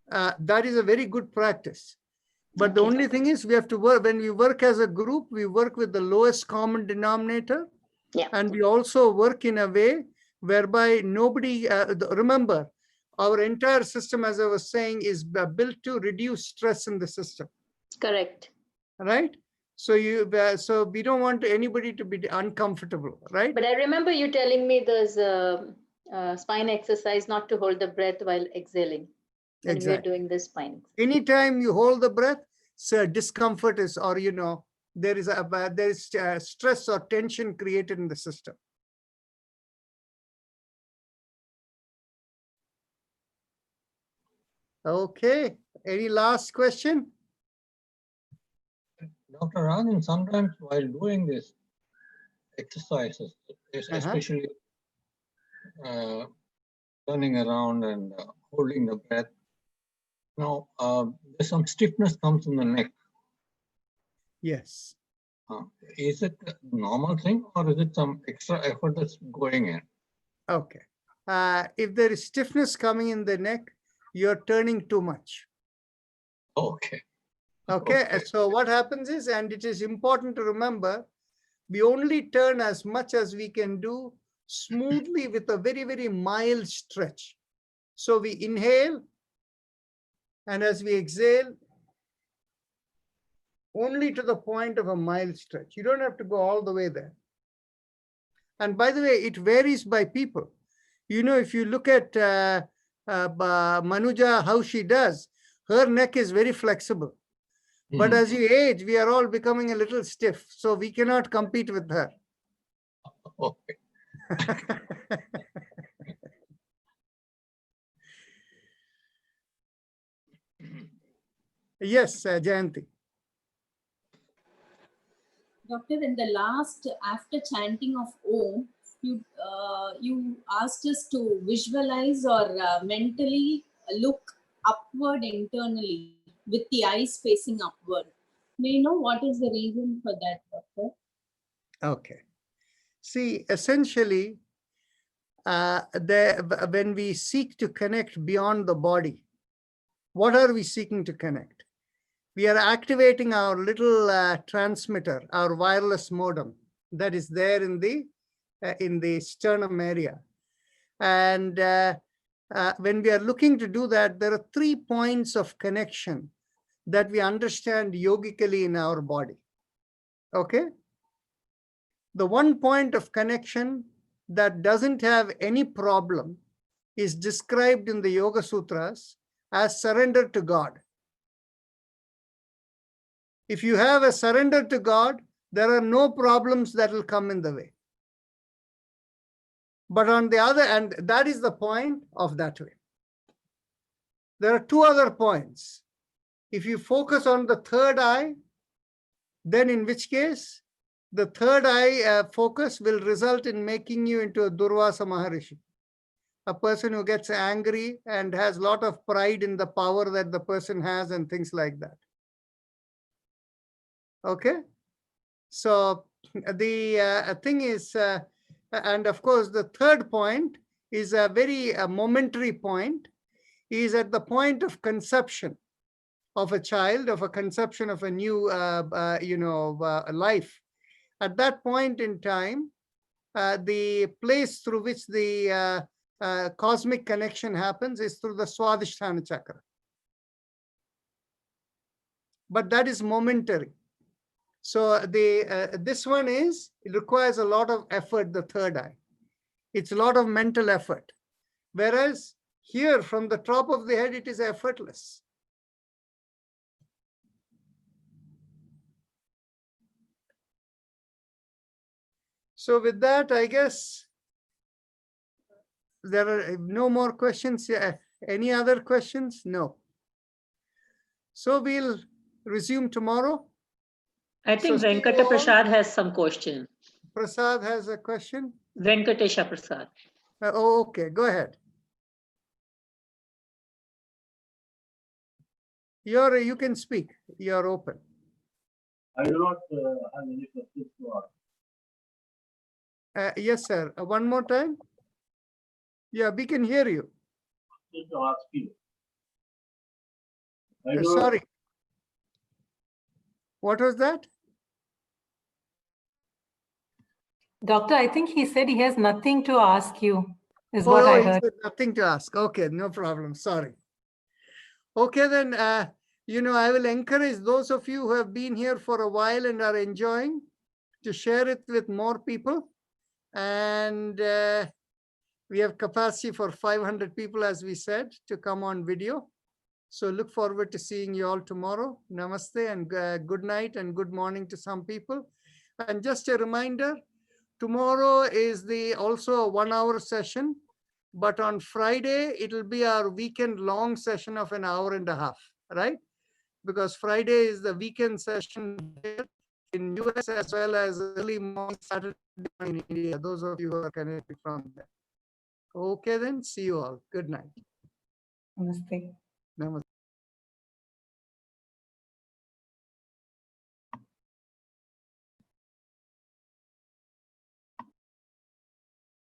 that is a very good practice. But the only thing is we have to work, when we work as a group, we work with the lowest common denominator. Yeah. And we also work in a way whereby nobody, remember, our entire system, as I was saying, is built to reduce stress in the system. Correct. Right? So so we don't want anybody to be uncomfortable, right? But I remember you telling me there's a spine exercise not to hold the breath while exhaling when we're Exactly. doing this spine. Anytime you hold the breath, so discomfort is, or there is stress or tension created in the system. Okay. Any last question? Dr. Rajan, sometimes while doing this exercises, especially turning around and holding the breath, now there's some stiffness comes in the neck. Yes. Is it a normal thing or is it some extra effort that's going in? Okay. If there is stiffness coming in the neck, you're turning too much. Okay. Okay. So what happens is, and it is important to remember, we only turn as much as we can do smoothly with a very, very mild stretch. So we inhale, and as we exhale, only to the point of a mild stretch. You don't have to go all the way there. And by the way, it varies by people. If you look at Manuja, how she does, her neck is very flexible. But as you age, we are all becoming a little stiff, so we cannot compete with her. Okay. Yes, Jayanti. Doctor, in the last, after chanting of Om, you asked us to visualize or mentally look upward internally with the eyes facing upward. May you know what is the reason for that, Doctor? Okay. See, essentially, when we seek to connect beyond the body, what are we seeking to connect? We are activating our little transmitter, our wireless modem that is there in the sternum area. And when we are looking to do that, there are 3 points of connection that we understand yogically in our body. Okay? The one point of connection that doesn't have any problem is described in the Yoga Sutras as surrender to God. If you have a surrender to God, there are no problems that will come in the way. But on the other hand, that is the point of that way. There are 2 other points. If you focus on the third eye, then in which case, the third eye focus will result in making you into a Durvasa Maharishi, a person who gets angry and has a lot of pride in the power that the person has and things like that. Okay? So the thing is, and of course, the third point is a very momentary point, is at the point of conception of a child, of a conception of a new, life. At that point in time, the place through which the cosmic connection happens is through the Swadhisthana chakra. But that is momentary. So this one it requires a lot of effort, the third eye. It's a lot of mental effort. Whereas here, from the top of the head, it is effortless. So with that, I guess there are no more questions. Any other questions? No. So we'll resume tomorrow. I think So Venkata Prasad has some question. Prasad has a question. Venkatesha Prasad. Okay, go ahead. You can speak. You're open. I do not have any questions to ask. Yes, sir. One more time. Yeah, we can hear you. To ask you. Sorry. What was that? Doctor, I think he said he has nothing to ask you, is what I heard. Nothing to ask. Okay, no problem. Sorry. Okay, then You know, I will encourage those of you who have been here for a while and are enjoying to share it with more people. And we have capacity for 500 people, as we said, to come on video. So look forward to seeing you all tomorrow. Namaste and good night and good morning to some people. And just a reminder, tomorrow is also a 1-hour session, but on Friday, it'll be our weekend long session of 1.5 hours, right? Because Friday is the weekend session here in US as well as early morning Saturday in India, those of you who are connected from there. Okay then, see you all. Good night. Namaste. Namaste.